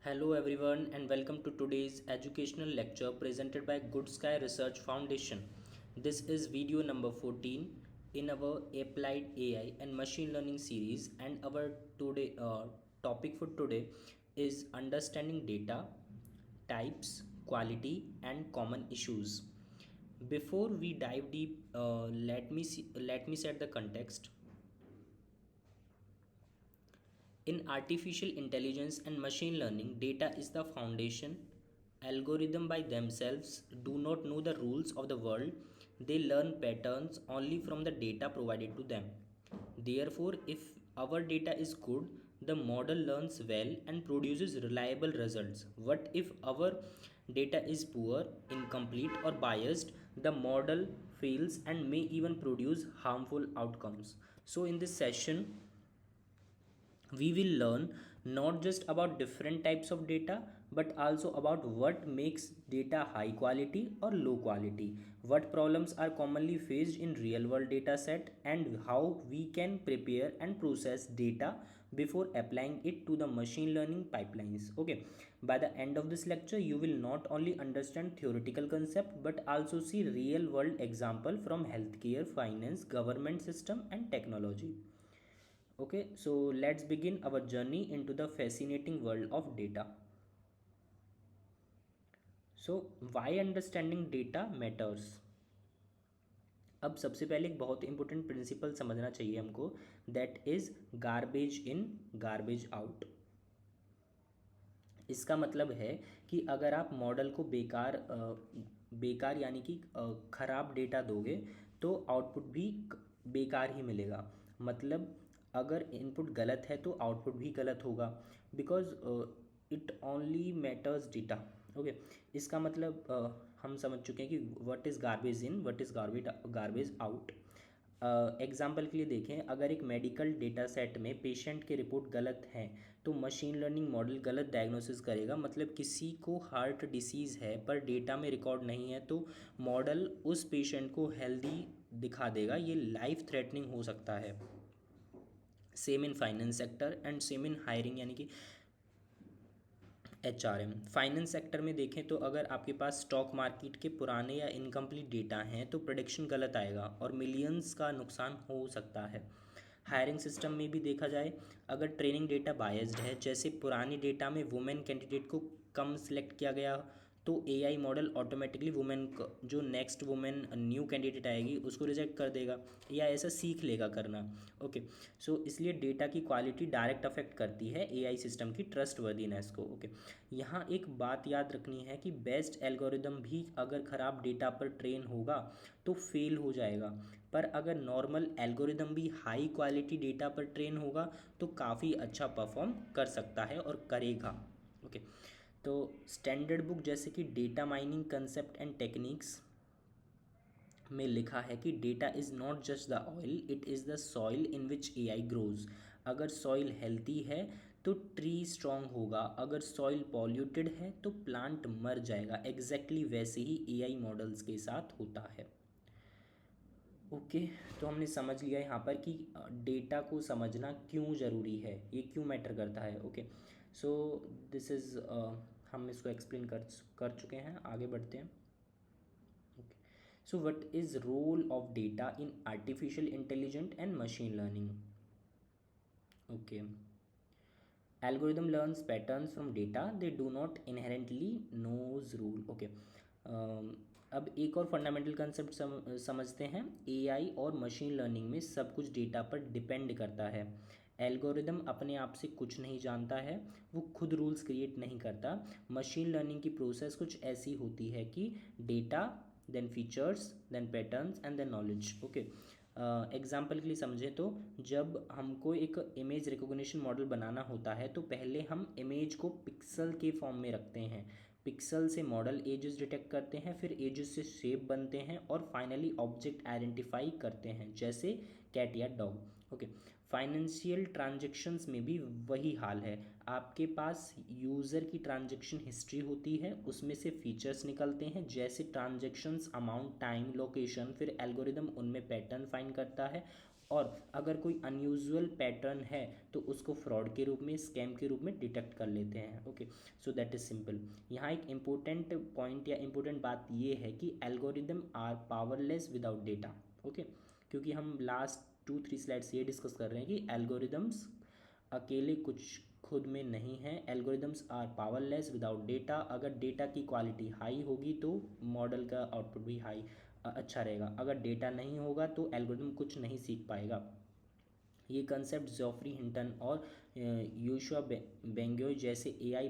Hello everyone and welcome to today's educational lecture presented by Good Sky Research Foundation. This is video number 14 in our Applied AI and Machine Learning series, and our topic for today is understanding data, types, quality and common issues. Before we dive deep, let me set the context. In artificial intelligence and machine learning, data is the foundation. Algorithms by themselves do not know the rules of the world. They learn patterns only from the data provided to them. Therefore, if our data is good, the model learns well and produces reliable results. What if our data is poor, incomplete, or biased? The model fails and may even produce harmful outcomes. So, in this session, we will learn not just about different types of data but also about what makes data high quality or low quality, what problems are commonly faced in real world data set, and how we can prepare and process data before applying it to the machine learning pipelines. Okay, by the end of this lecture you will not only understand theoretical concept but also see real world example from healthcare, finance, government system and technology. Okay, so let's begin our journey into the fascinating world of data. So, why understanding data matters? अब सबसे पहले एक बहुत important principle समझना चाहिए हमको, that is garbage in garbage out. इसका मतलब है कि अगर आप मॉडल को बेकार यानी कि ख़राब डेटा दोगे तो आउटपुट भी बेकार ही मिलेगा। मतलब अगर इनपुट गलत है तो आउटपुट भी गलत होगा, because it only matters data. Okay, इसका मतलब हम समझ चुके हैं कि what is garbage in, what is garbage out. Example के लिए देखें, अगर एक मेडिकल डेटा सेट में पेशेंट की रिपोर्ट गलत है तो मशीन लर्निंग मॉडल गलत डायग्नोसिस करेगा। मतलब किसी को हार्ट डिसीज़ है पर डेटा में रिकॉर्ड नहीं है तो मॉडल उस पेशेंट को हेल्दी दिखा देगा, ये लाइफ थ्रेटनिंग हो सकता है। Same in finance sector and same in hiring यानी कि HRM। फाइनेंस सेक्टर में देखें तो अगर आपके पास स्टॉक मार्केट के पुराने या इनकम्प्लीट डेटा हैं तो प्रेडिक्शन गलत आएगा और मिलियंस का नुकसान हो सकता है। हायरिंग सिस्टम में भी देखा जाए, अगर ट्रेनिंग डेटा बायस्ड है, जैसे पुराने डेटा में वुमेन कैंडिडेट को कम सिलेक्ट किया गया, तो AI मॉडल ऑटोमेटिकली वुमेन जो नेक्स्ट वुमेन न्यू कैंडिडेट आएगी उसको रिजेक्ट कर देगा या ऐसा सीख लेगा करना। ओके, सो इसलिए डेटा की क्वालिटी डायरेक्ट अफेक्ट करती है AI सिस्टम की ट्रस्ट वर्दीनेस को। ओके, यहाँ एक बात याद रखनी है कि बेस्ट एल्गोरिदम भी अगर ख़राब डेटा पर ट्रेन होगा तो फेल हो जाएगा, पर अगर नॉर्मल एल्गोरिदम भी हाई क्वालिटी डेटा पर ट्रेन होगा तो काफ़ी अच्छा परफॉर्म कर सकता है और करेगा। ओके, तो स्टैंडर्ड बुक जैसे कि data mining concept and techniques में लिखा है कि data is not just the oil, it is the soil in which AI grows. अगर सॉइल हेल्थी है तो ट्री स्ट्रांग होगा, अगर सॉइल पॉल्यूटेड है तो प्लांट मर जाएगा। एग्जैक्टली वैसे ही AI मॉडल्स के साथ होता है। ओके, तो हमने समझ लिया यहाँ पर कि डेटा को समझना क्यों ज़रूरी है, ये क्यों मैटर करता है। ओके, सो दिस इज़ हम इसको एक्सप्लेन कर चुके हैं, आगे बढ़ते हैं। Okay, so what is role of data in artificial intelligent and machine learning. Okay, algorithm learns patterns from data, they do not inherently knows rule. Okay, अब एक और फंडामेंटल कंसेप्ट समझते हैं। AI और मशीन लर्निंग में सब कुछ data पर डिपेंड करता है। एल्गोरिदम अपने आप से कुछ नहीं जानता है, वो खुद रूल्स क्रिएट नहीं करता। मशीन लर्निंग की प्रोसेस कुछ ऐसी होती है कि data, then features, then patterns and then knowledge. Okay, example के लिए समझें तो जब हमको एक इमेज रिकॉग्निशन मॉडल बनाना होता है तो पहले हम इमेज को पिक्सल के फॉर्म में रखते हैं। पिक्सल से मॉडल एजेस डिटेक्ट करते हैं, फिर एजेस से शेप बनते हैं और फाइनली ऑब्जेक्ट आइडेंटिफाई करते हैं, जैसे कैट या डॉग। ओके, फाइनेंशियल ट्रांजैक्शंस में भी वही हाल है। आपके पास यूज़र की ट्रांजैक्शन हिस्ट्री होती है, उसमें से फीचर्स निकलते हैं जैसे ट्रांजैक्शंस, अमाउंट, टाइम, लोकेशन, फिर एल्गोरिदम उनमें पैटर्न फाइंड करता है और अगर कोई अनयूजुअल पैटर्न है तो उसको फ्रॉड के रूप में, स्कैम के रूप में डिटेक्ट कर लेते हैं। Okay, so that is simple. यहाँ एक इम्पोर्टेंट पॉइंट या इम्पोर्टेंट बात ये है कि algorithm are powerless without data. Okay, क्योंकि हम लास्ट 2-3 स्लाइड्स ये डिस्कस कर रहे हैं कि एल्गोरिदम्स अकेले कुछ खुद में नहीं है, algorithms are powerless without data. अगर डेटा की क्वालिटी हाई होगी तो मॉडल का आउटपुट भी हाई अच्छा रहेगा, अगर डेटा नहीं होगा तो एल्गोरिदम कुछ नहीं सीख पाएगा। ये कंसेप्ट जॉफ्री हिंटन और यूशुआ बेंगोय जैसे एआई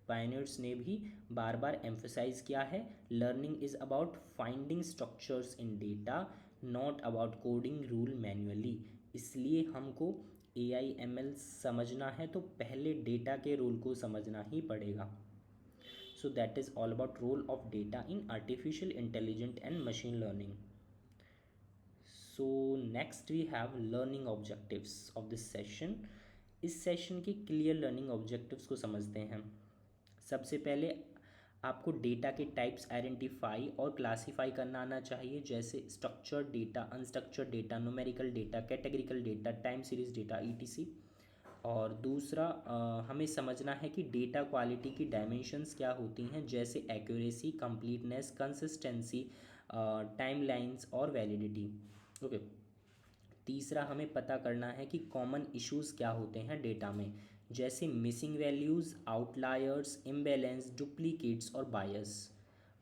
पायनियर्स ने भी बार बार एम्फसाइज किया है। Learning is about finding structures in data, not about coding rule manually. इसलिए हमको एआई एमएल समझना है तो पहले डेटा के रूल को समझना ही पड़ेगा। So that is all about role of data in artificial intelligence and machine learning. So next we have learning objectives of this session. इस सेशन के क्लियर लर्निंग ऑब्जेक्टिव्स को समझते हैं। सबसे पहले आपको डेटा के टाइप्स आइडेंटिफाई और क्लासीफाई करना आना चाहिए, जैसे structured data, unstructured data, numerical data, categorical data, time series data, etc. और दूसरा हमें समझना है कि डेटा क्वालिटी की डायमेंशंस क्या होती हैं, जैसे एक्यूरेसी, कंप्लीटनेस, कंसिस्टेंसी, टाइमलाइंस और वैलिडिटी। ओके, तीसरा हमें पता करना है कि कॉमन इश्यूज़ क्या होते हैं डेटा में, जैसे missing values, outliers, imbalance, duplicates और बायस।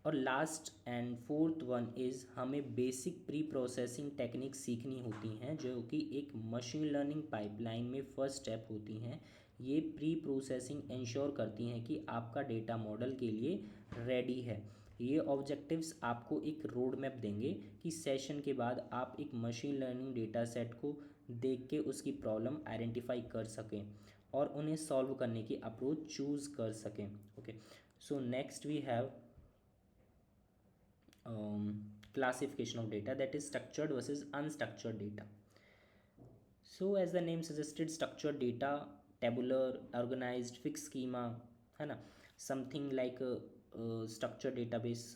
और last and fourth one is हमें बेसिक प्री प्रोसेसिंग टेक्निक सीखनी होती हैं, जो कि एक मशीन लर्निंग पाइपलाइन में फर्स्ट स्टेप होती हैं। ये प्री प्रोसेसिंग इंश्योर करती हैं कि आपका डेटा मॉडल के लिए रेडी है। ये ऑब्जेक्टिव्स आपको एक रोड मैप देंगे कि सेशन के बाद आप एक मशीन लर्निंग डेटा सेट को देख के उसकी प्रॉब्लम आइडेंटिफाई कर सकें और उन्हें सॉल्व करने की अप्रोच चूज़ कर सकें। Okay, so next we have classification of data, that is structured versus unstructured data. So as the name suggested, structured data, tabular, organized, fixed schema, है ना, समथिंग लाइक स्ट्रक्चर डेटाबेस।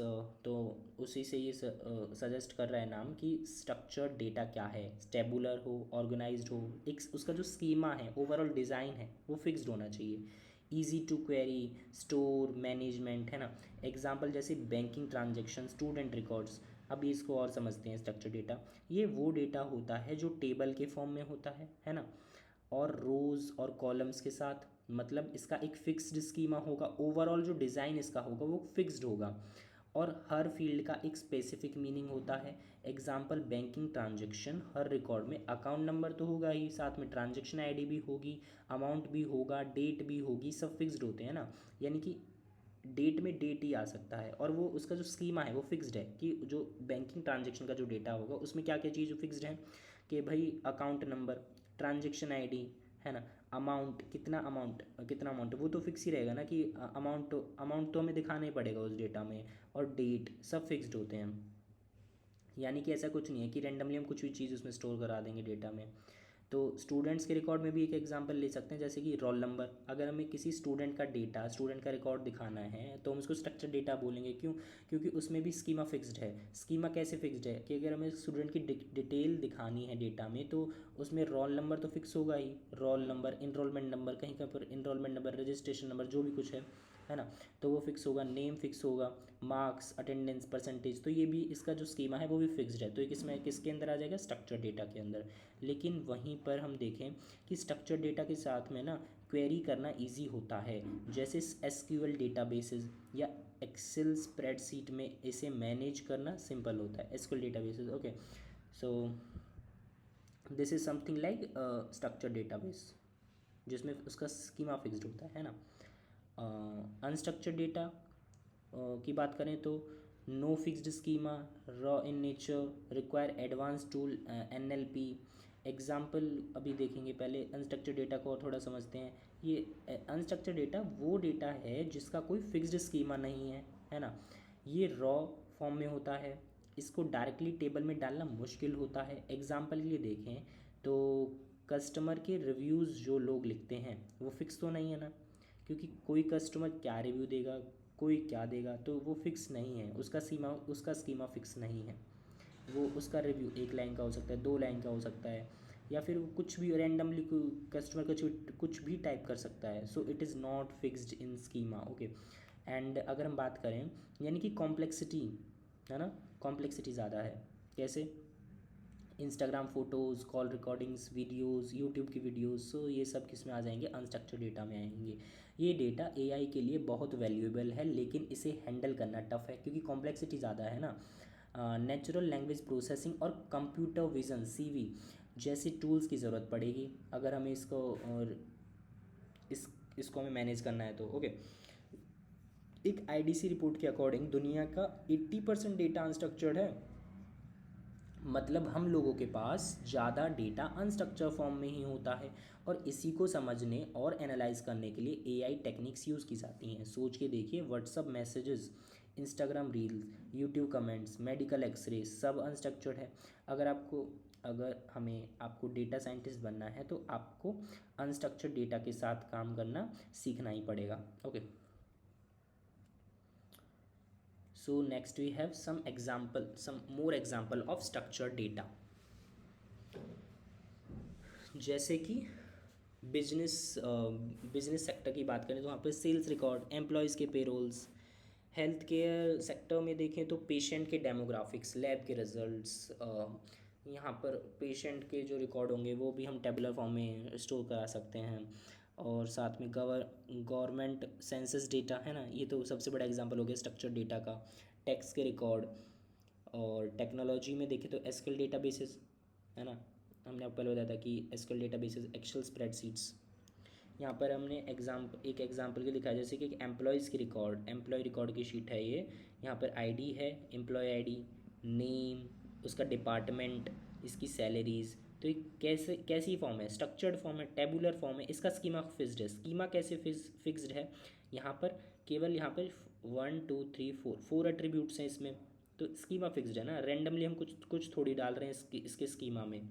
तो उसी से ये suggest कर रहा है नाम कि स्ट्रक्चर्ड डेटा क्या है, टेबुलर हो, ऑर्गेनाइज्ड हो, एक उसका जो स्कीमा है, ओवरऑल डिज़ाइन है, वो फिक्स्ड होना चाहिए, easy to query, store, management, है ना। एग्जांपल जैसे बैंकिंग ट्रांजेक्शन, स्टूडेंट रिकॉर्ड्स। अब इसको और समझते हैं। स्ट्रक्चर डेटा ये वो डेटा होता है जो टेबल के फॉर्म में होता है ना, और रोज़ और कॉलम्स के साथ, मतलब इसका एक फिक्स्ड स्कीमा होगा, ओवरऑल जो डिज़ाइन इसका होगा वो फिक्स्ड होगा, और हर फील्ड का एक स्पेसिफिक मीनिंग होता है। एग्जांपल बैंकिंग ट्रांजेक्शन, हर रिकॉर्ड में अकाउंट नंबर तो होगा ही, साथ में ट्रांजेक्शन आईडी भी होगी, अमाउंट भी होगा, डेट भी होगी, सब फिक्स्ड होते हैं ना। यानी कि डेट में डेट ही आ सकता है, और वो उसका जो स्कीमा है वो फिक्स्ड है कि जो बैंकिंग ट्रांजेक्शन का जो डेटा होगा उसमें क्या क्या चीज़ फिक्स्ड है कि भाई अकाउंट नंबर, ट्रांजेक्शन आईडी, है ना, अमाउंट, कितना अमाउंट वो तो फिक्स ही रहेगा ना कि अमाउंट तो हमें दिखाना ही पड़ेगा उस डेटा में, और डेट सब फिक्स्ड होते हैं। यानी कि ऐसा कुछ नहीं है कि रैंडमली हम कुछ भी चीज़ उसमें स्टोर करा देंगे डेटा में। तो स्टूडेंट्स के रिकॉर्ड में भी एक एग्जांपल ले सकते हैं, जैसे कि रोल नंबर। अगर हमें किसी स्टूडेंट का डेटा, स्टूडेंट का रिकॉर्ड दिखाना है तो हम उसको स्ट्रक्चर डेटा बोलेंगे। क्यों? क्योंकि उसमें भी स्कीमा फिक्स्ड है। स्कीमा कैसे फिक्स्ड है कि अगर हमें स्टूडेंट की डिटेल दिखानी है डेटा में तो उसमें रोल नंबर तो फिक्स होगा ही, रोल नंबर, इनरोलमेंट नंबर, कहीं कहीं पर इनरोलमेंट नंबर, रजिस्ट्रेशन नंबर, जो भी कुछ है ना, तो वो फिक्स होगा, नेम फिक्स होगा, मार्क्स, अटेंडेंस, परसेंटेज, तो ये भी इसका जो स्कीमा है वो भी फिक्स्ड है। तो ये किसके अंदर आ जाएगा? स्ट्रक्चर डेटा के अंदर। लेकिन वहीं पर हम देखें कि स्ट्रक्चर डेटा के साथ में ना क्वेरी करना इजी होता है, जैसे एसक्यूएल डेटाबेसेस या एक्सेल स्प्रेडशीट में इसे मैनेज करना सिंपल होता है, SQL databases. Okay, so this is something like structure database जिसमें उसका स्कीमा फिक्स्ड होता है ना। अनस्ट्रक्चर्ड डेटा की बात करें तो no fixed schema, raw in nature, require advance tool, NLP. Example अभी देखेंगे, पहले अनस्ट्रक्चर्ड डेटा को और थोड़ा समझते हैं। ये अनस्ट्रक्चर्ड डेटा वो डेटा है जिसका कोई फिक्स्ड स्कीमा नहीं है ना। ये रॉ फॉर्म में होता है, इसको डायरेक्टली टेबल में डालना मुश्किल होता है। एग्जाम्पल के लिए देखें तो कस्टमर के रिव्यूज़ जो लोग लिखते हैं वो फिक्स तो नहीं है ना, क्योंकि कोई कस्टमर क्या रिव्यू देगा, कोई क्या देगा, तो वो फिक्स नहीं है, उसका स्कीमा फिक्स नहीं है। वो उसका रिव्यू 1 लाइन का हो सकता है, 2 लाइन का हो सकता है, या फिर वो कुछ भी रैंडमली कस्टमर कुछ भी टाइप कर सकता है। So it is not fixed in schema. Okay. And अगर हम बात करें यानी कि कॉम्प्लेक्सिटी है ना, कॉम्प्लेक्सिटी ज़्यादा है। कैसे? Instagram photos, call recordings, videos, YouTube की वीडियोज़, सो ये सब किस में आ जाएंगे? अनस्ट्रक्चर्ड डेटा में आएंगे। ये डेटा एआई के लिए बहुत वैल्यूएबल है, लेकिन इसे हैंडल करना टफ है क्योंकि कॉम्प्लेक्सिटी ज़्यादा है ना। नेचुरल लैंग्वेज प्रोसेसिंग और कंप्यूटर विज़न सीवी जैसे टूल्स की ज़रूरत पड़ेगी अगर हमें इसको और इसको हमें मैनेज करना है तो। ओके। एक आईडीसी रिपोर्ट के अकॉर्डिंग दुनिया का 80% डेटा अनस्ट्रक्चर्ड है। मतलब हम लोगों के पास ज़्यादा डेटा अनस्ट्रक्चर फॉर्म में ही होता है, और इसी को समझने और एनालाइज करने के लिए एआई टेक्निक्स यूज़ की जाती हैं। सोच के देखिए, WhatsApp messages, Instagram reels, YouTube comments, medical X ray सब अनस्ट्रक्चर्ड है। अगर हमें आपको डेटा साइंटिस्ट बनना है तो आपको अनस्ट्रक्चर्ड डेटा के साथ काम करना सीखना ही पड़ेगा। Okay. So next we have some more example of structured data. जैसे कि बिजनेस सेक्टर की बात करें तो वहाँ पे सेल्स रिकॉर्ड, एम्प्लॉयज़ के पेरोल्स। हेल्थ केयर सेक्टर में देखें तो पेशेंट के डेमोग्राफिक्स, लैब के रिजल्ट्स, यहाँ पर पेशेंट के जो रिकॉर्ड होंगे वो भी हम टेबुलर फॉर्म में स्टोर करा सकते हैं। और साथ में गवर्नमेंट सेंसस डेटा है ना, ये तो सबसे बड़ा एग्जांपल हो गया स्ट्रक्चर्ड डेटा का। टैक्स के रिकॉर्ड। और टेक्नोलॉजी में देखें तो एसक्यूएल डेटाबेसेस है ना, हमने आपको पहले बताया था कि एसक्यूएल डेटाबेसेस, एक्सेल स्प्रेडशीट्स। यहाँ पर हमने एक एग्जांपल के लिखा है, जैसे कि एक एम्प्लॉयज़ की रिकॉर्ड, एम्प्लॉय रिकॉर्ड की शीट है ये। यहाँ पर आईडी है, एम्प्लॉय आईडी, नेम, उसका डिपार्टमेंट, इसकी सैलरीज़। तो ये कैसी फॉर्म है? स्ट्रक्चर्ड फॉर्म है, टेबुलर फॉर्म है। इसका स्कीमा फिक्स्ड है। स्कीमा कैसे फिक्स्ड है? यहाँ पर केवल यहाँ पर 1 2 3 4 एट्रीब्यूट्स हैं इसमें, तो स्कीमा फिक्स्ड है ना। रैंडमली हम कुछ कुछ थोड़ी डाल रहे हैं इसके स्कीमा में।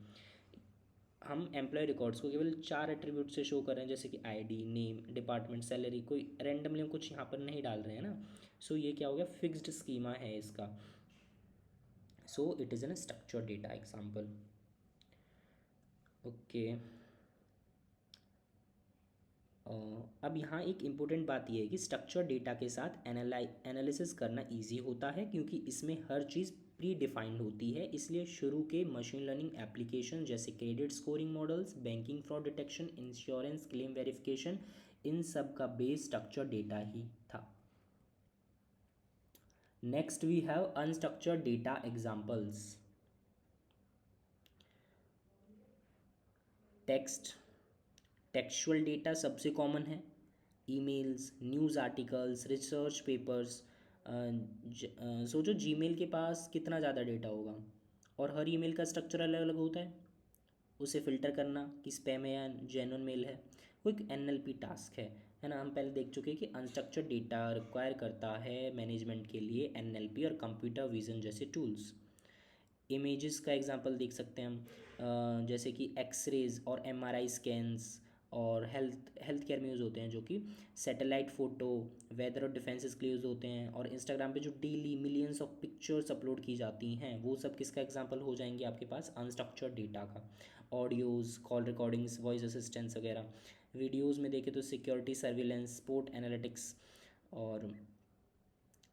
हम एम्प्लॉय रिकॉर्ड्स को केवल 4 एट्रीब्यूट से शो कर रहे हैं, जैसे कि आईडी, नेम, डिपार्टमेंट, सैलरी। कोई रैंडमली हम कुछ यहाँ पर नहीं डाल रहे हैं ना। सो ये क्या हो गया? फिक्स्ड स्कीमा है इसका। So it is an structured data example. Okay. अब यहाँ एक इम्पोर्टेंट बात यह है कि स्ट्रक्चर डेटा के साथ एनालिसिस करना इजी होता है क्योंकि इसमें हर चीज़ प्री डिफाइंड होती है। इसलिए शुरू के मशीन लर्निंग एप्लीकेशन जैसे credit scoring models, banking fraud detection, insurance claim verification, इन सब का बेस स्ट्रक्चर डेटा ही था। Next we have unstructured data examples. Textual data सबसे कॉमन है। Emails, news articles, research papers. सोचो जीमेल के पास कितना ज़्यादा डेटा होगा, और हर ईमेल का स्ट्रक्चर अलग अलग होता है। उसे फ़िल्टर करना कि स्पैम है या जेन्युइन मेल है, वो एक एनएलपी टास्क है ना। हम पहले देख चुके हैं कि अनस्ट्रक्चर्ड डेटा रिक्वायर करता है मैनेजमेंट के लिए एनएलपी और कंप्यूटर विजन जैसे टूल्स। इमेजेस का एग्जांपल देख सकते हैं हम, जैसे कि एक्सरेज और एमआरआई स्कैन्स, और हेल्थ केयर में यूज़ होते हैं, जो कि सैटेलाइट फ़ोटो, वेदर और डिफेंसेस के लिए यूज़ होते हैं। और इंस्टाग्राम पे जो daily millions of pictures upload की जाती हैं, वो सब किसका एग्जांपल हो जाएंगे आपके पास? अनस्ट्रक्चर्ड डेटा का। Audios, call recordings, voice assistants वगैरह। वीडियोज़ में देखें तो सिक्योरिटी, सर्विलेंस, स्पोर्ट एनालिटिक्स। और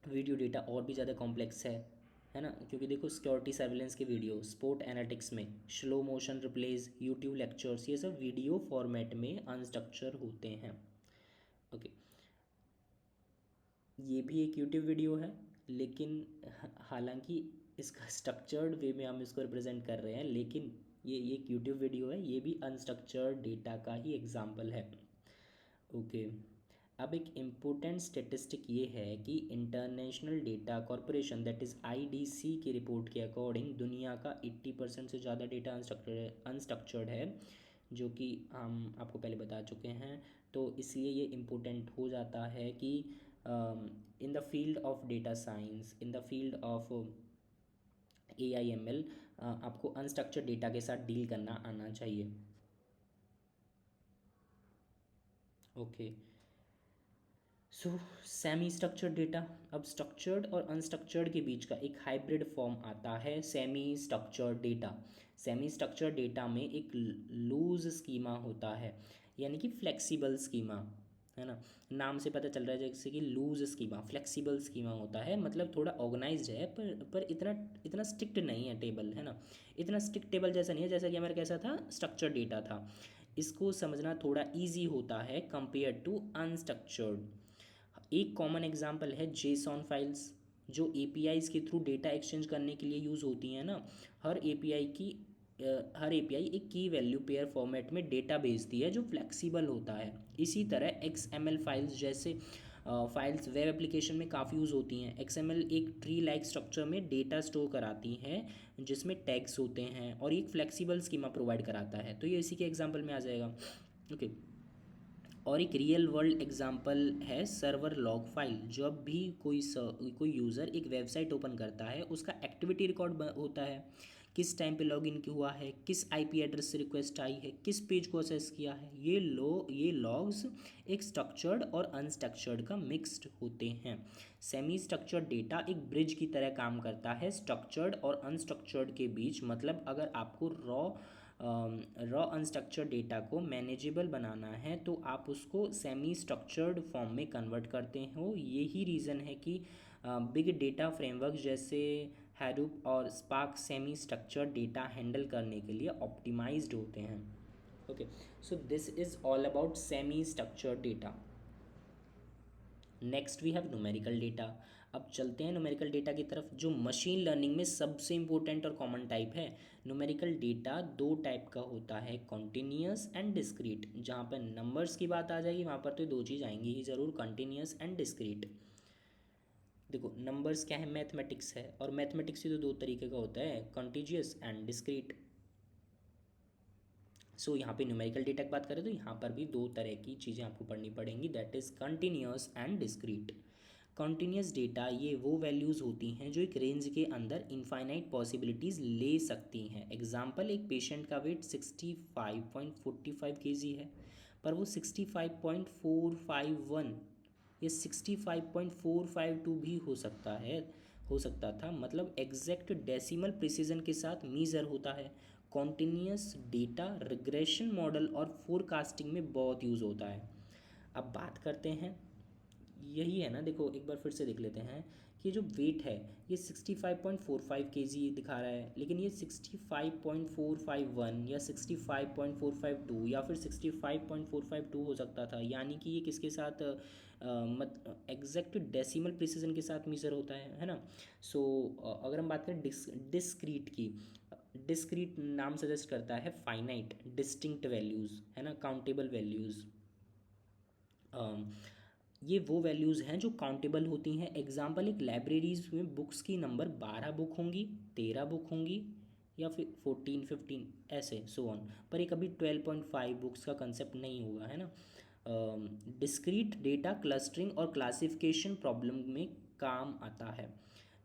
वीडियो डेटा और भी ज़्यादा कॉम्प्लेक्स है ना, क्योंकि देखो सिक्योरिटी सर्विलेंस के वीडियो, स्पोर्ट एनालिटिक्स में slow motion replace, YouTube lectures, ये सब वीडियो फॉर्मेट में अनस्ट्रक्चर होते हैं। ओके। ये भी एक यूट्यूब वीडियो है, लेकिन हालांकि इसका स्ट्रक्चर्ड वे में हम इसको रिप्रेजेंट कर रहे हैं, लेकिन ये एक यूट्यूब वीडियो है, ये भी अनस्ट्रक्चर्ड डेटा का ही एग्जाम्पल है। ओके। अब एक इम्पोर्टेंट स्टेटिस्टिक ये है कि international data corporation that is IDC की रिपोर्ट के अकॉर्डिंग दुनिया का 80% से ज़्यादा डेटा अनस्ट्रक्चर्ड है, जो कि हम आपको पहले बता चुके हैं। तो इसलिए ये इम्पोर्टेंट हो जाता है कि in the field of data science, in the field of AIML, आपको अनस्ट्रक्चर्ड डेटा के साथ डील करना आना चाहिए। ओके। सो सेमी स्ट्रक्चर्ड डेटा, अब स्ट्रक्चर्ड और अनस्ट्रक्चर्ड के बीच का एक हाइब्रिड फॉर्म आता है semi structured data. Semi structured data में एक लूज स्कीमा होता है, यानी कि फ्लेक्सिबल स्कीमा, है ना। नाम से पता चल रहा है जैसे कि लूज स्कीमा, फ्लेक्सिबल स्कीमा होता है, मतलब थोड़ा ऑर्गेनाइज्ड है, पर इतना इतना स्ट्रिक्ट नहीं है टेबल, है ना। इतना स्ट्रिक्ट टेबल जैसा नहीं है जैसा कि हमारा कैसा था, स्ट्रक्चर्ड डेटा था। इसको समझना थोड़ा ईजी होता है कंपेयर टू अनस्ट्रक्चर्ड। एक कॉमन एग्जांपल है जेसॉन फाइल्स, जो एपीआईज के थ्रू डेटा एक्सचेंज करने के लिए यूज़ होती हैं ना। हर एपीआई की हर एपीआई एक की वैल्यू पेयर फॉर्मेट में डेटा भेजती है जो फ्लेक्सिबल होता है। इसी तरह एक्सएमएल फाइल्स जैसे फाइल्स वेब एप्लीकेशन में काफ़ी यूज़ होती हैं। एक्सएमएल एक ट्री लाइक स्ट्रक्चर में डेटा स्टोर कराती हैं जिसमें टैग्स होते हैं, और एक फ्लेक्सिबल स्कीमा प्रोवाइड कराता है। तो ये इसी के एग्जांपल में आ जाएगा। ओके। और एक रियल वर्ल्ड एग्जांपल है सर्वर लॉग फाइल। जब भी कोई यूज़र एक वेबसाइट ओपन करता है, उसका एक्टिविटी रिकॉर्ड होता है, किस टाइम पे लॉगिन हुआ है, किस आईपी एड्रेस से रिक्वेस्ट आई है, किस पेज को असेस किया है। ये लॉग्स एक स्ट्रक्चर्ड और अनस्ट्रक्चर्ड का मिक्स्ड होते हैं। सेमी स्ट्रक्चर्ड डेटा एक ब्रिज की तरह काम करता है स्ट्रक्चर्ड और अनस्ट्रक्चर्ड के बीच। मतलब अगर आपको रॉ अनस्ट्रक्चर्ड डेटा को मैनेजेबल बनाना है तो आप उसको सेमी स्ट्रक्चर्ड फॉर्म में कन्वर्ट करते हो। यही रीज़न है कि बिग डेटा फ्रेमवर्क जैसे हैडूप और Spark semi structured data handle करने के लिए ऑप्टिमाइज्ड होते हैं। Okay, so this is all about semi structured data. Next we have numerical data. अब चलते हैं न्यूमेरिकल डेटा की तरफ, जो मशीन लर्निंग में सबसे इंपॉर्टेंट और कॉमन टाइप है। न्यूमेरिकल डेटा दो टाइप का होता है, कॉन्टिन्यूस एंड डिस्क्रीट। जहाँ पर नंबर्स की बात आ जाएगी वहाँ पर तो दो चीज़ आएंगी ही ज़रूर, कॉन्टिन्यूस एंड डिस्क्रीट। देखो नंबर्स क्या है, मैथमेटिक्स है, और मैथमेटिक्स ही तो दो तरीके का होता है, कॉन्टिन्यूस एंड डिस्क्रीट। सो यहाँ पे न्यूमेरिकल डेटा की बात करें तो यहाँ पर भी दो तरह की चीज़ें आपको पढ़नी पड़ेंगी, that is continuous and discrete. Continuous data ये वो वैल्यूज़ होती हैं जो एक रेंज के अंदर इनफाइनाइट पॉसिबिलिटीज़ ले सकती हैं। एग्जाम्पल, एक पेशेंट का वेट 65.45 kg है, पर वो 65.451 या 65.452 भी हो सकता था। मतलब एग्जैक्ट डेसिमल प्रिसीजन के साथ मीज़र होता है। कॉन्टिन्यूस डेटा रिग्रेशन मॉडल और फोरकास्टिंग में बहुत यूज़ होता है। अब बात करते हैं, यही है ना, देखो एक बार फिर से देख लेते हैं कि जो वेट है ये 65.45 kg दिखा रहा है, लेकिन ये 65.451 या 65.452 या फिर 65.452 हो सकता था। यानी कि ये किसके साथ मत एग्जैक्ट डेसिमल प्रिसीजन के साथ मीज़र होता है ना। सो अगर हम बात करें डिस्क्रीट की, डिस्क्रीट नाम सजेस्ट करता है फाइनाइट डिस्टिंक्ट वैल्यूज़, है ना, काउंटेबल वैल्यूज़। ये वो वैल्यूज़ हैं जो काउंटेबल होती हैं। एग्जाम्पल, एक लाइब्रेरीज में बुक्स की नंबर 12 बुक होंगी, 13 बुक होंगी, या फिर 14 15 ऐसे सो ऑन, पर ये कभी 12.5 बुक्स का कंसेप्ट नहीं होगा, है ना। डिस्क्रीट डेटा क्लस्टरिंग और क्लासिफिकेशन प्रॉब्लम में काम आता है।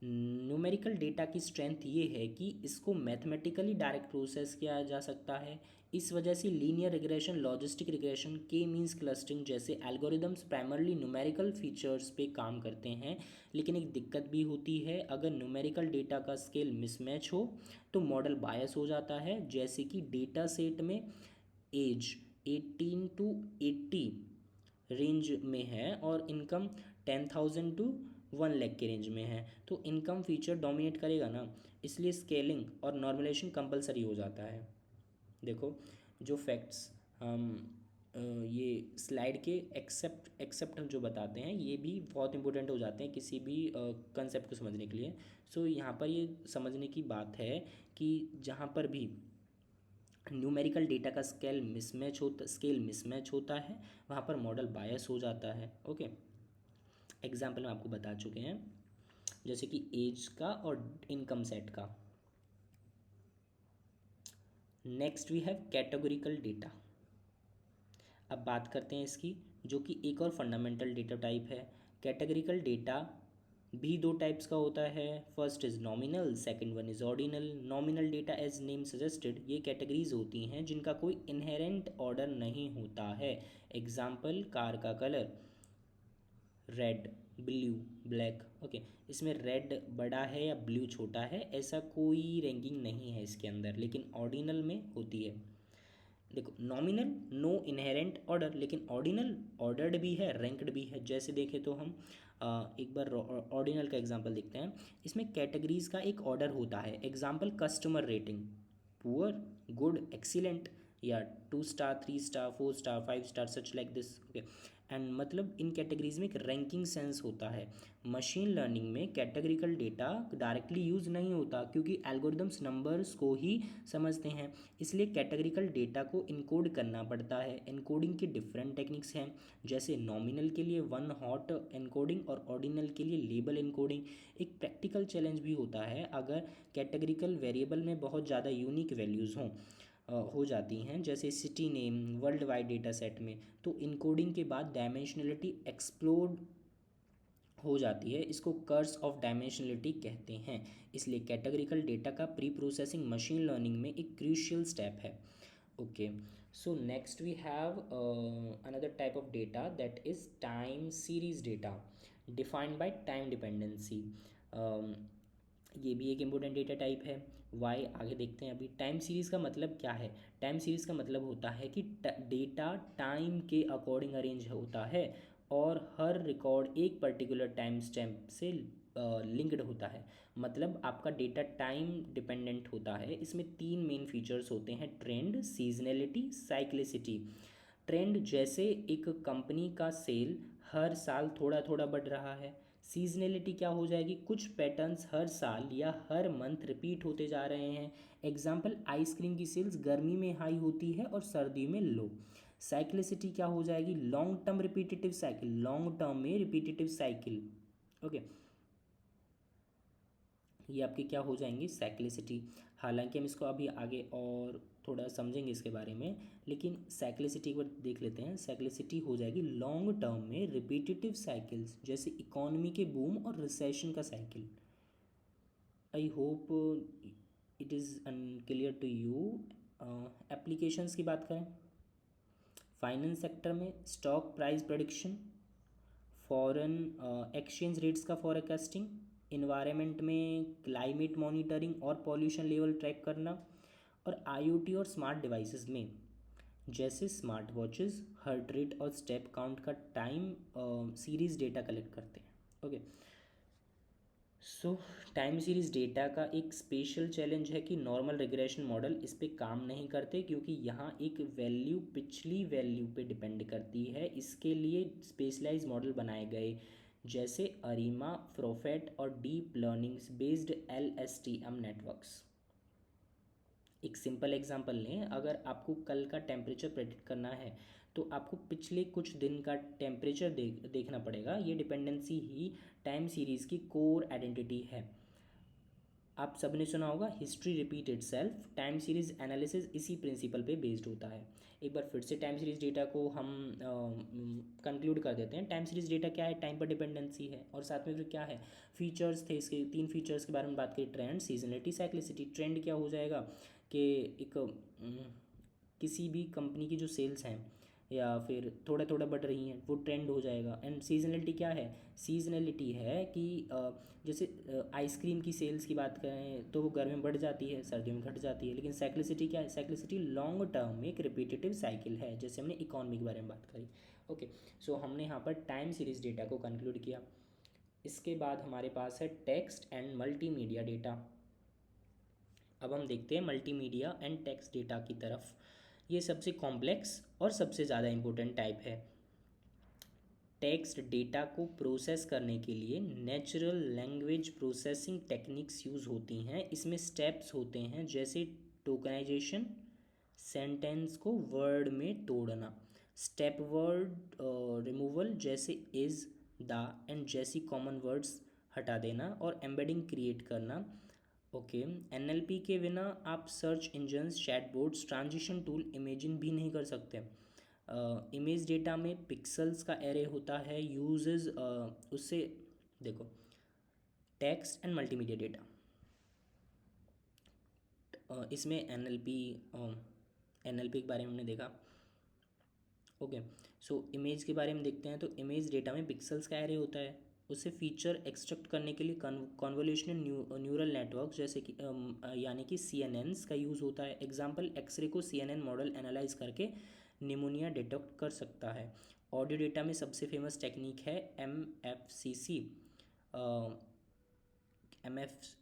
न्यूमेरिकल डेटा की स्ट्रेंथ ये है कि इसको मैथमेटिकली डायरेक्ट प्रोसेस किया जा सकता है। इस वजह से लीनियर रिग्रेशन, लॉजिस्टिक रिग्रेशन, के मींस क्लस्टरिंग जैसे एल्गोरिदम्स प्राइमरली न्यूमेरिकल फीचर्स पे काम करते हैं। लेकिन एक दिक्कत भी होती है, अगर न्यूमेरिकल डेटा का स्केल मिसमैच हो तो मॉडल बायस हो जाता है। जैसे कि डेटा सेट में एज 18 to 80 रेंज में है और इनकम 10,000 to 1 लाख के रेंज में है, तो इनकम फीचर डोमिनेट करेगा ना, इसलिए स्केलिंग और नॉर्मलाइजेशन कंपलसरी हो जाता है। देखो जो फैक्ट्स हम ये स्लाइड के एक्सेप्ट जो बताते हैं ये भी बहुत इंपॉर्टेंट हो जाते हैं किसी भी कंसेप्ट को समझने के लिए। सो यहाँ पर ये समझने की बात है कि जहाँ पर भी न्यूमेरिकल डेटा का स्केल मिसमैच होता है वहाँ पर मॉडल बायस हो जाता है। ओके, एग्जाम्पल में आपको बता चुके हैं, जैसे कि एज का और इनकम सेट का। Next we have categorical data. अब बात करते हैं इसकी, जो कि एक और फंडामेंटल डेटा टाइप है। कैटेगरिकल डेटा भी दो टाइप्स का होता है, first is nominal, second one is ordinal. Nominal data as name suggested, ये कैटेगरीज होती हैं जिनका कोई इनहेरेंट ऑर्डर नहीं होता है। एग्जाम्पल, कार का colour, red, blue, black. Okay, इसमें रेड बड़ा है या ब्लू छोटा है, ऐसा कोई रैंकिंग नहीं है इसके अंदर, लेकिन ऑर्डिनल में होती है। देखो, नॉमिनल नो इनहेरेंट ऑर्डर, लेकिन ऑर्डिनल ऑर्डर्ड भी है, रैंक्ड भी है। जैसे देखें तो हम एक बार ऑर्डिनल का एग्जांपल देखते हैं। इसमें कैटेगरीज का एक ऑर्डर होता है। Example, customer rating, poor, good, excellent, या 2 star, 3 star, 4 star, 5 star, such like this. Okay, and मतलब इन कैटेगरीज में एक रैंकिंग सेंस होता है। मशीन लर्निंग में कैटेगरिकल डेटा डायरेक्टली यूज़ नहीं होता, क्योंकि एल्गोरिदम्स नंबर्स को ही समझते हैं, इसलिए कैटेगरिकल डेटा को इनकोड करना पड़ता है। इनकोडिंग की डिफरेंट टेक्निक्स हैं, जैसे नॉमिनल के लिए वन हॉट इनकोडिंग और ऑर्डिनल के लिए लेबल इनकोडिंग। एक प्रैक्टिकल चैलेंज भी होता है अगर कैटेगरिकल वेरिएबल में बहुत ज़्यादा यूनिक वैल्यूज़ हों, हो जाती हैं, जैसे city name world wide data set में, तो इनकोडिंग के बाद डायमेंशनलिटी एक्सप्लोड हो जाती है। इसको कर्स ऑफ डायमेंशनलिटी कहते हैं। इसलिए कैटेगरिकल डेटा का प्री प्रोसेसिंग मशीन लर्निंग में एक क्रूशियल स्टेप है। Okay, so next we have another type of data that is time series data defined by time dependency. ये भी एक इम्पोर्टेंट डेटा टाइप है। वाई, आगे देखते हैं। अभी टाइम सीरीज़ का मतलब क्या है? टाइम सीरीज़ का मतलब होता है कि डेटा टाइम के अकॉर्डिंग अरेंज होता है और हर रिकॉर्ड एक पर्टिकुलर टाइम स्टैम्प से लिंक्ड होता है। मतलब आपका डेटा टाइम डिपेंडेंट होता है। इसमें 3 मेन फीचर्स होते हैं: ट्रेंड, सीजनलिटी, साइक्लिसिटी। ट्रेंड, जैसे एक कंपनी का सेल हर साल थोड़ा थोड़ा बढ़ रहा है। सीजनलिटी क्या हो जाएगी? कुछ पैटर्न्स हर साल या हर मंथ रिपीट होते जा रहे हैं। एग्जाम्पल, आइसक्रीम की सेल्स गर्मी में हाई होती है और सर्दी में लो। साइक्लिसिटी क्या हो जाएगी? Long term repetitive cycle, long term में रिपीटेटिव साइकिल। ओके, ये आपके क्या हो जाएंगी? साइक्लिसिटी। हालांकि हम इसको अभी आगे और थोड़ा समझेंगे इसके बारे में, लेकिन साइक्लिसिटी एक बार देख लेते हैं। साइक्लिसिटी हो जाएगी लॉन्ग टर्म में रिपीटेटिव साइकिल्स, जैसे इकोनॉमी के बूम और रिसेशन का cycle. I hope it is unclear to you. Applications की बात करें, फाइनेंस सेक्टर में stock price prediction, foreign exchange rates का फॉरकास्टिंग, इन्वायरमेंट में क्लाइमेट मॉनिटरिंग और पॉल्यूशन लेवल ट्रैक करना, और आईओटी और स्मार्ट डिवाइसेस में जैसे स्मार्ट वॉचेस हार्ट रेट और स्टेप काउंट का टाइम सीरीज डेटा कलेक्ट करते हैं। ओके, सो टाइम सीरीज डेटा का एक स्पेशल चैलेंज है कि नॉर्मल रिग्रेशन मॉडल इस पे काम नहीं करते, क्योंकि यहाँ एक वैल्यू पिछली वैल्यू पे डिपेंड करती है। इसके लिए स्पेशलाइज मॉडल बनाए गए, जैसे अरीमा, प्रोफेट और deep learnings based LSTM networks. एक सिंपल एग्जांपल लें, अगर आपको कल का टेम्परेचर प्रेडिक्ट करना है तो आपको पिछले कुछ दिन का टेम्परेचर देखना पड़ेगा। ये डिपेंडेंसी ही टाइम सीरीज़ की कोर आइडेंटिटी है। आप सबने सुना होगा, history repeat itself. Time series analysis इसी प्रिंसिपल पे बेस्ड होता है। एक बार फिर से टाइम सीरीज डेटा को हम कंक्लूड कर देते हैं। टाइम सीरीज डेटा क्या है? टाइम पर डिपेंडेंसी है, और साथ में फिर क्या है? फीचर्स थे इसके। 3 फीचर्स के बारे में बात करें, ट्रेंड, सीजनलिटी, साइक्लिसिटी। ट्रेंड क्या हो जाएगा कि एक किसी भी कंपनी की जो सेल्स हैं या फिर थोड़ा थोड़ा बढ़ रही हैं, वो ट्रेंड हो जाएगा। एंड सीजनलिटी क्या है? सीजनलिटी है कि जैसे आइसक्रीम की सेल्स की बात करें तो वो गर्मी में बढ़ जाती है, सर्दियों में घट जाती है। लेकिन साइक्लिसिटी क्या है? साइक्लिसिटी लॉन्ग टर्म में एक रिपीटेटिव साइकिल है, जैसे हमने इकोनॉमी के बारे में बात करी। ओके, सो हमने यहाँ पर टाइम सीरीज डेटा को कंक्लूड किया। इसके बाद हमारे पास है टेक्स्ट एंड मल्टीमीडिया डेटा। अब हम देखते हैं मल्टीमीडिया एंड टेक्स्ट डेटा की तरफ। ये सबसे कॉम्प्लेक्स और सबसे ज़्यादा इम्पोर्टेंट टाइप है। टेक्स्ट डेटा को प्रोसेस करने के लिए natural language processing techniques use होती हैं। इसमें स्टेप्स होते हैं, जैसे टोकनाइजेशन, सेंटेंस को वर्ड में तोड़ना, स्टेप वर्ड रिमूवल, जैसे इज़, द एंड जैसी कॉमन वर्ड्स हटा देना, और एम्बेडिंग क्रिएट करना। ओके, NLP के बिना आप search engines, chatbots, transition tool imagine भी नहीं कर सकते। इमेज डेटा में पिक्सल्स का एरे होता है, यूजेस उससे। देखो, टेक्स्ट एंड मल्टीमीडिया डेटा, इसमें NLP के बारे में हमने देखा। ओके। सो इमेज के बारे में देखते हैं। तो इमेज डेटा में पिक्सल्स का एरे होता है। उसे फीचर एक्सट्रैक्ट करने के लिए कन्वोल्यूशनल न्यूरल नेटवर्क जैसे कि यानी कि CNNs का यूज़ होता है। एग्जांपल, एक्सरे को CNN मॉडल एनालाइज करके निमोनिया डिटेक्ट कर सकता है। ऑडियो डेटा में सबसे फेमस टेक्निक है MFCC।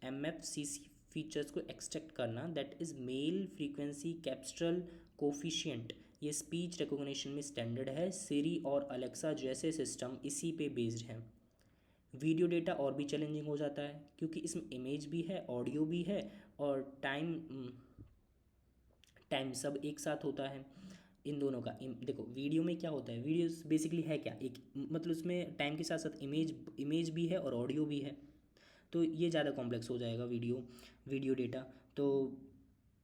MFCC फीचर्स को एक्सट्रैक्ट करना, that is mel frequency cepstral coefficient. ये स्पीच रिकॉग्निशन में स्टैंडर्ड है। सिरी और अलेक्सा जैसे सिस्टम इसी पे बेस्ड हैं। वीडियो डेटा और भी चैलेंजिंग हो जाता है क्योंकि इसमें इमेज भी है, ऑडियो भी है, और टाइम टाइम सब एक साथ होता है इन दोनों का। देखो वीडियो में क्या होता है, वीडियो बेसिकली है क्या, एक मतलब उसमें टाइम के साथ साथ इमेज भी है और ऑडियो भी है। तो ये ज़्यादा कॉम्प्लेक्स हो जाएगा वीडियो डेटा। तो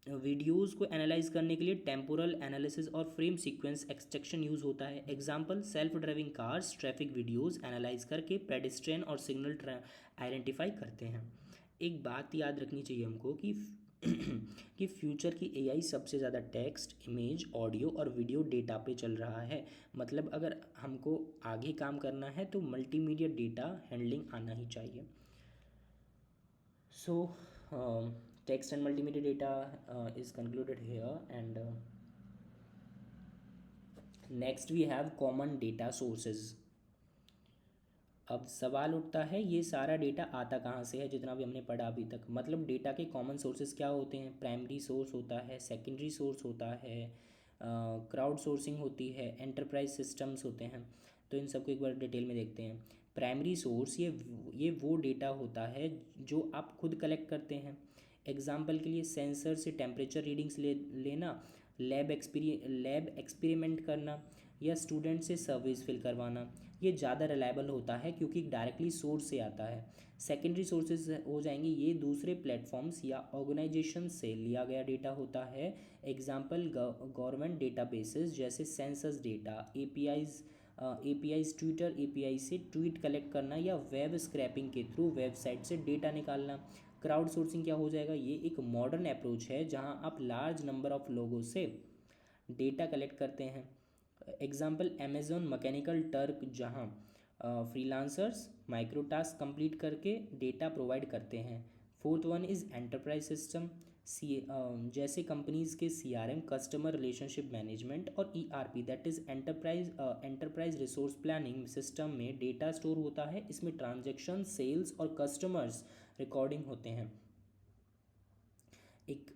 वीडियोस को एनालाइज करने के लिए टेम्पोरल एनालिसिस और फ्रेम सीक्वेंस एक्सट्रैक्शन यूज़ होता है। Example, self driving cars traffic videos analyse करके पेडेस्ट्रियन और सिग्नल आइडेंटिफाई करते हैं। एक बात याद रखनी चाहिए हमको कि कि फ्यूचर की AI सबसे ज़्यादा टेक्स्ट, इमेज, ऑडियो और वीडियो डेटा पे चल रहा है। मतलब अगर हमको आगे काम करना है तो मल्टीमीडिया डेटा हैंडलिंग आना ही चाहिए। So, text and multimedia data is concluded here, and next we have common data sources. अब सवाल उठता है, ये सारा डेटा आता कहाँ से है, जितना भी हमने पढ़ा अभी तक। मतलब डेटा के कॉमन सोर्सेज क्या होते हैं? प्राइमरी सोर्स होता है, सेकेंडरी सोर्स होता है, क्राउड सोर्सिंग होती है, एंटरप्राइज सिस्टम्स होते हैं। तो इन सबको एक बार डिटेल में देखते हैं। प्राइमरी सोर्स ये वो डेटा होता है जो आप खुद कलेक्ट करते हैं। एग्जाम्पल के लिए सेंसर से टेम्परेचर रीडिंग्स लेना, लैब एक्सपेरिमेंट करना, या स्टूडेंट से सर्विस फिल करवाना। ये ज़्यादा रिलायबल होता है क्योंकि डायरेक्टली सोर्स से आता है। सेकेंडरी सोर्सेज हो जाएंगे, ये दूसरे प्लेटफॉर्म्स या ऑर्गेनाइजेशन से लिया गया डेटा होता है। एग्जाम्पल, गवर्नमेंट डेटाबेसेस जैसे census data, APIs Twitter API से ट्वीट कलेक्ट करना, या वेब स्क्रैपिंग के थ्रू वेबसाइट से डेटा निकालना। क्राउड सोर्सिंग क्या हो जाएगा? ये एक मॉडर्न अप्रोच है जहां आप लार्ज नंबर ऑफ लोगों से डेटा कलेक्ट करते हैं। एग्जाम्पल, अमेजोन मैकेनिकल टर्क, जहाँ फ्रीलांसर्स माइक्रो टास्क कंप्लीट करके डेटा प्रोवाइड करते हैं। Fourth one is enterprise system, जैसे कंपनीज के CRM, कस्टमर रिलेशनशिप मैनेजमेंट, और ERP, that is enterprise resource planning system में डेटा स्टोर होता है। इसमें ट्रांजेक्शन, सेल्स और कस्टमर्स रिकॉर्डिंग होते हैं। एक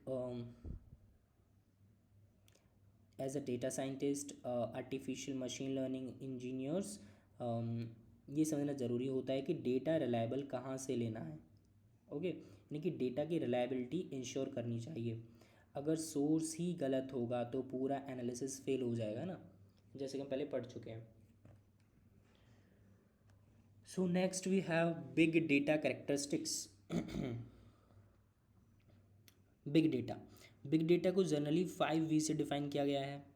as a data scientist, artificial machine learning engineers, ये समझना ज़रूरी होता है कि डेटा रिलायबल कहाँ से लेना है। ओके, यानी कि डेटा की रिलायबिलिटी इंश्योर करनी चाहिए। अगर सोर्स ही गलत होगा तो पूरा एनालिसिस फेल हो जाएगा ना, जैसे कि हम पहले पढ़ चुके हैं। So next we have big data characteristics. Big data को जनरली 5V से डिफाइन किया गया है।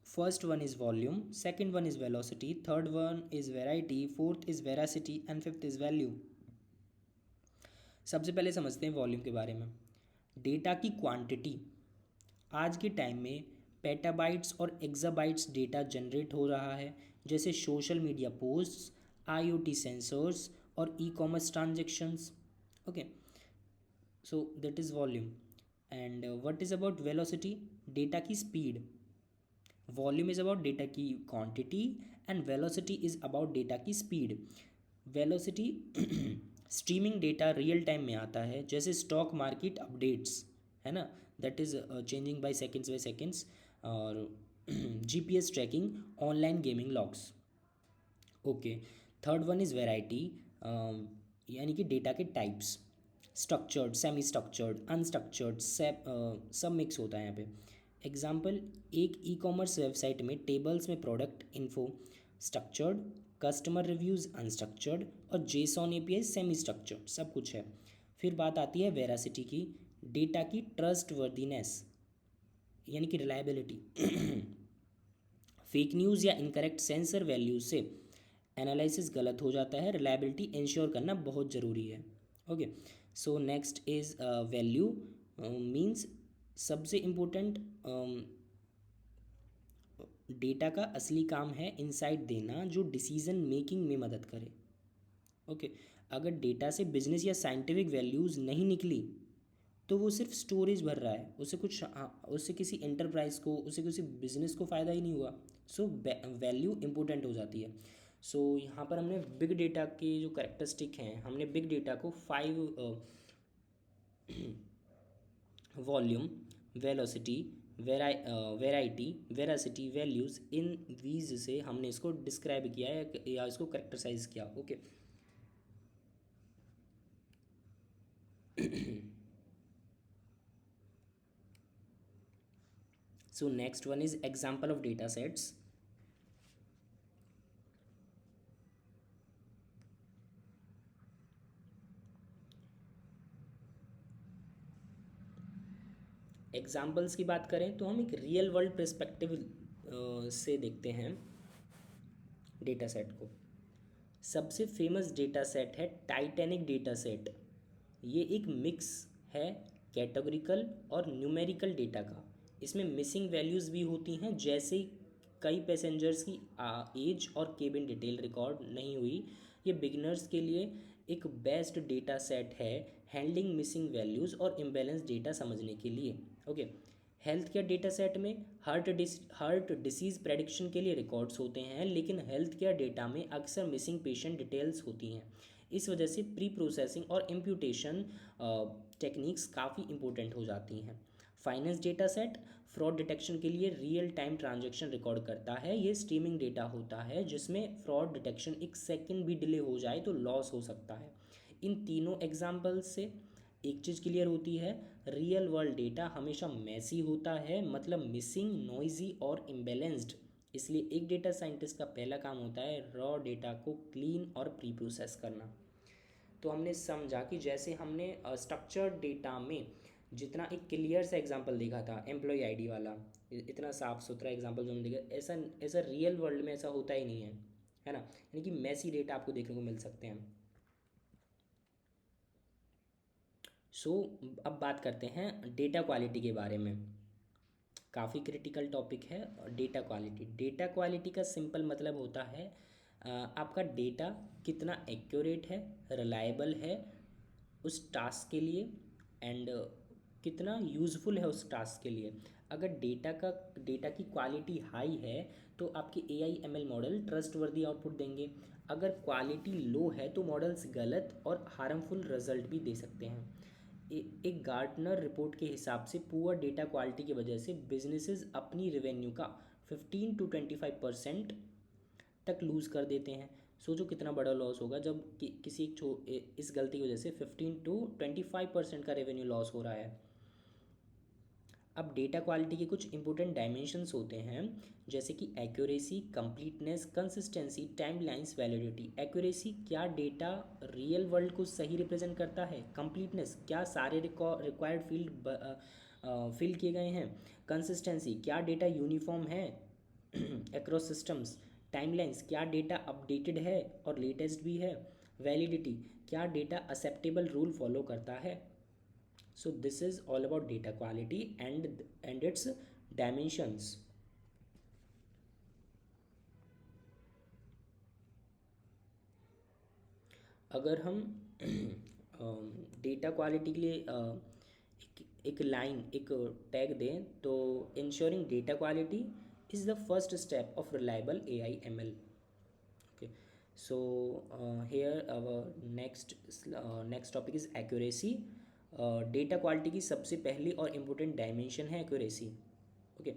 First one is volume, second one is velocity, third one is variety, fourth is veracity and fifth is value. सबसे पहले समझते हैं volume के बारे में। डेटा की क्वांटिटी, आज के टाइम में पेटाबाइट्स और एक्साबाइट्स डेटा जनरेट हो रहा है, जैसे social media posts, IoT sensors और e-commerce transactions. Okay, so that is volume. And what is about velocity? Data की speed. Volume is about data की quantity and velocity is about data की speed. Velocity streaming data real time में आता है, जैसे stock market updates, है ना, that is changing by seconds. और GPS tracking, online gaming logs. Okay, third one is variety, यानी कि डेटा के types, structured, semi structured, unstructured, सब मिक्स होता है यहाँ पे। एग्जाम्पल, एक ई-कॉमर्स वेबसाइट में टेबल्स में product info structured, customer reviews unstructured, और जेसॉन API सेमी स्ट्रक्चर्ड, सब कुछ है। फिर बात आती है वेरासिटी की, डेटा की ट्रस्ट वर्दीनेस, यानी कि रिलायबिलिटी। फेक न्यूज़ या इनकरेक्ट सेंसर वैल्यूज से एनालिसिस गलत हो जाता है। रिलायबिलिटी इंश्योर करना बहुत ज़रूरी है। Okay, so next is value, means सबसे इम्पोर्टेंट डेटा का असली काम है इंसाइट देना जो डिसीजन मेकिंग में मदद करे। ओके, अगर डेटा से बिजनेस या साइंटिफिक वैल्यूज़ नहीं निकली तो वो सिर्फ स्टोरेज भर रहा है, उससे कुछ उससे किसी एंटरप्राइज को, उससे किसी बिजनेस को फ़ायदा ही नहीं हुआ। सो वैल्यू इंपॉर्टेंट हो जाती है। सो यहाँ पर हमने बिग डेटा के जो करेक्टरिस्टिक हैं, हमने बिग डेटा को 5 volume, velocity, variety, veracity, values, इन वीज से हमने इसको डिस्क्राइब किया है या इसको करेक्टराइज किया। Okay so next one is example of data sets. Examples की बात करें तो हम एक रियल वर्ल्ड पर्सपेक्टिव से देखते हैं डेटा सेट को। सबसे फेमस डेटा सेट है टाइटैनिक डेटा सेट। ये एक मिक्स है कैटेगोरिकल और न्यूमेरिकल डेटा का। इसमें मिसिंग वैल्यूज़ भी होती हैं, जैसे कई पैसेंजर्स की एज और केबिन डिटेल रिकॉर्ड नहीं हुई। ये बिगिनर्स के लिए एक बेस्ट डेटा सेट है हैंडलिंग मिसिंग वैल्यूज़ और इम्बैलेंस डेटा समझने के लिए। Okay, health care data set में हार्ट डिसीज़ प्रेडिक्शन के लिए रिकॉर्ड्स होते हैं, लेकिन हेल्थ केयर डेटा में अक्सर मिसिंग पेशेंट डिटेल्स होती हैं। इस वजह से प्री प्रोसेसिंग और इम्प्यूटेशन टेक्निक्स काफ़ी इंपॉर्टेंट हो जाती हैं। Finance data set fraud detection के लिए रियल टाइम ट्रांजैक्शन रिकॉर्ड करता है। ये स्ट्रीमिंग डेटा होता है जिसमें फ्रॉड डिटेक्शन एक सेकंड भी डिले हो जाए तो लॉस हो सकता है। इन तीनों एग्जाम्पल से एक चीज़ क्लियर होती है, रियल वर्ल्ड डेटा हमेशा मैसी होता है, मतलब मिसिंग, नॉइजी और इम्बैलेंस्ड। इसलिए एक डेटा साइंटिस्ट का पहला काम होता है रॉ डेटा को क्लीन और प्री प्रोसेस करना। तो हमने समझा कि जैसे हमने स्ट्रक्चर्ड डेटा में जितना एक क्लियर सा एग्जांपल देखा था एम्प्लॉय आईडी वाला, इतना साफ सुथरा एग्जांपल जो हमने देखा, ऐसा ऐसा रियल वर्ल्ड में ऐसा होता ही नहीं है ना। यानी कि मैसी डेटा आपको देखने को मिल सकते हैं। सो अब बात करते हैं डेटा क्वालिटी के बारे में। काफ़ी क्रिटिकल टॉपिक है डेटा क्वालिटी। डेटा क्वालिटी का सिंपल मतलब होता है आपका डेटा कितना एक्यूरेट है, रिलायबल है उस टास्क के लिए, एंड कितना यूज़फुल है उस टास्क के लिए। अगर डेटा की क्वालिटी हाई है तो आपके AI/ML मॉडल ट्रस्टवर्दी आउटपुट देंगे। अगर क्वालिटी लो है तो मॉडल्स गलत और हार्मफुल रिजल्ट भी दे सकते हैं। एक गार्टनर रिपोर्ट के हिसाब से पुअर डेटा क्वालिटी की वजह से बिजनेसेस अपनी रेवेन्यू का 15 to 25% तक लूज़ कर देते हैं। सोचो कितना बड़ा लॉस होगा जब किसी इस गलती की वजह से 15 to 25% का रेवेन्यू लॉस हो रहा है। अब डेटा क्वालिटी के कुछ इंपॉर्टेंट डायमेंशंस होते हैं, जैसे कि accuracy, completeness, consistency, timelines, validity. Accuracy, क्या डेटा रियल वर्ल्ड को सही रिप्रेजेंट करता है। कंप्लीटनेस, क्या सारे रिक्वायर्ड फील्ड फिल किए गए हैं। कंसिस्टेंसी, क्या डेटा यूनिफॉर्म है अक्रॉस सिस्टम्स। टाइमलाइंस, क्या डेटा अपडेटेड है और लेटेस्ट भी है। वैलिडिटी, क्या डेटा एक्सेप्टेबल रूल फॉलो करता है। So this is all about data quality and its dimensions. अगर हम डेटा क्वालिटी के लिए एक लाइन, एक टैग दें तो ensuring data quality is the first step of reliable AI/ML। Okay, so here our next topic is accuracy. Data quality की सबसे पहली और इम्पोर्टेंट डायमेंशन है एक्यूरेसी। ओके,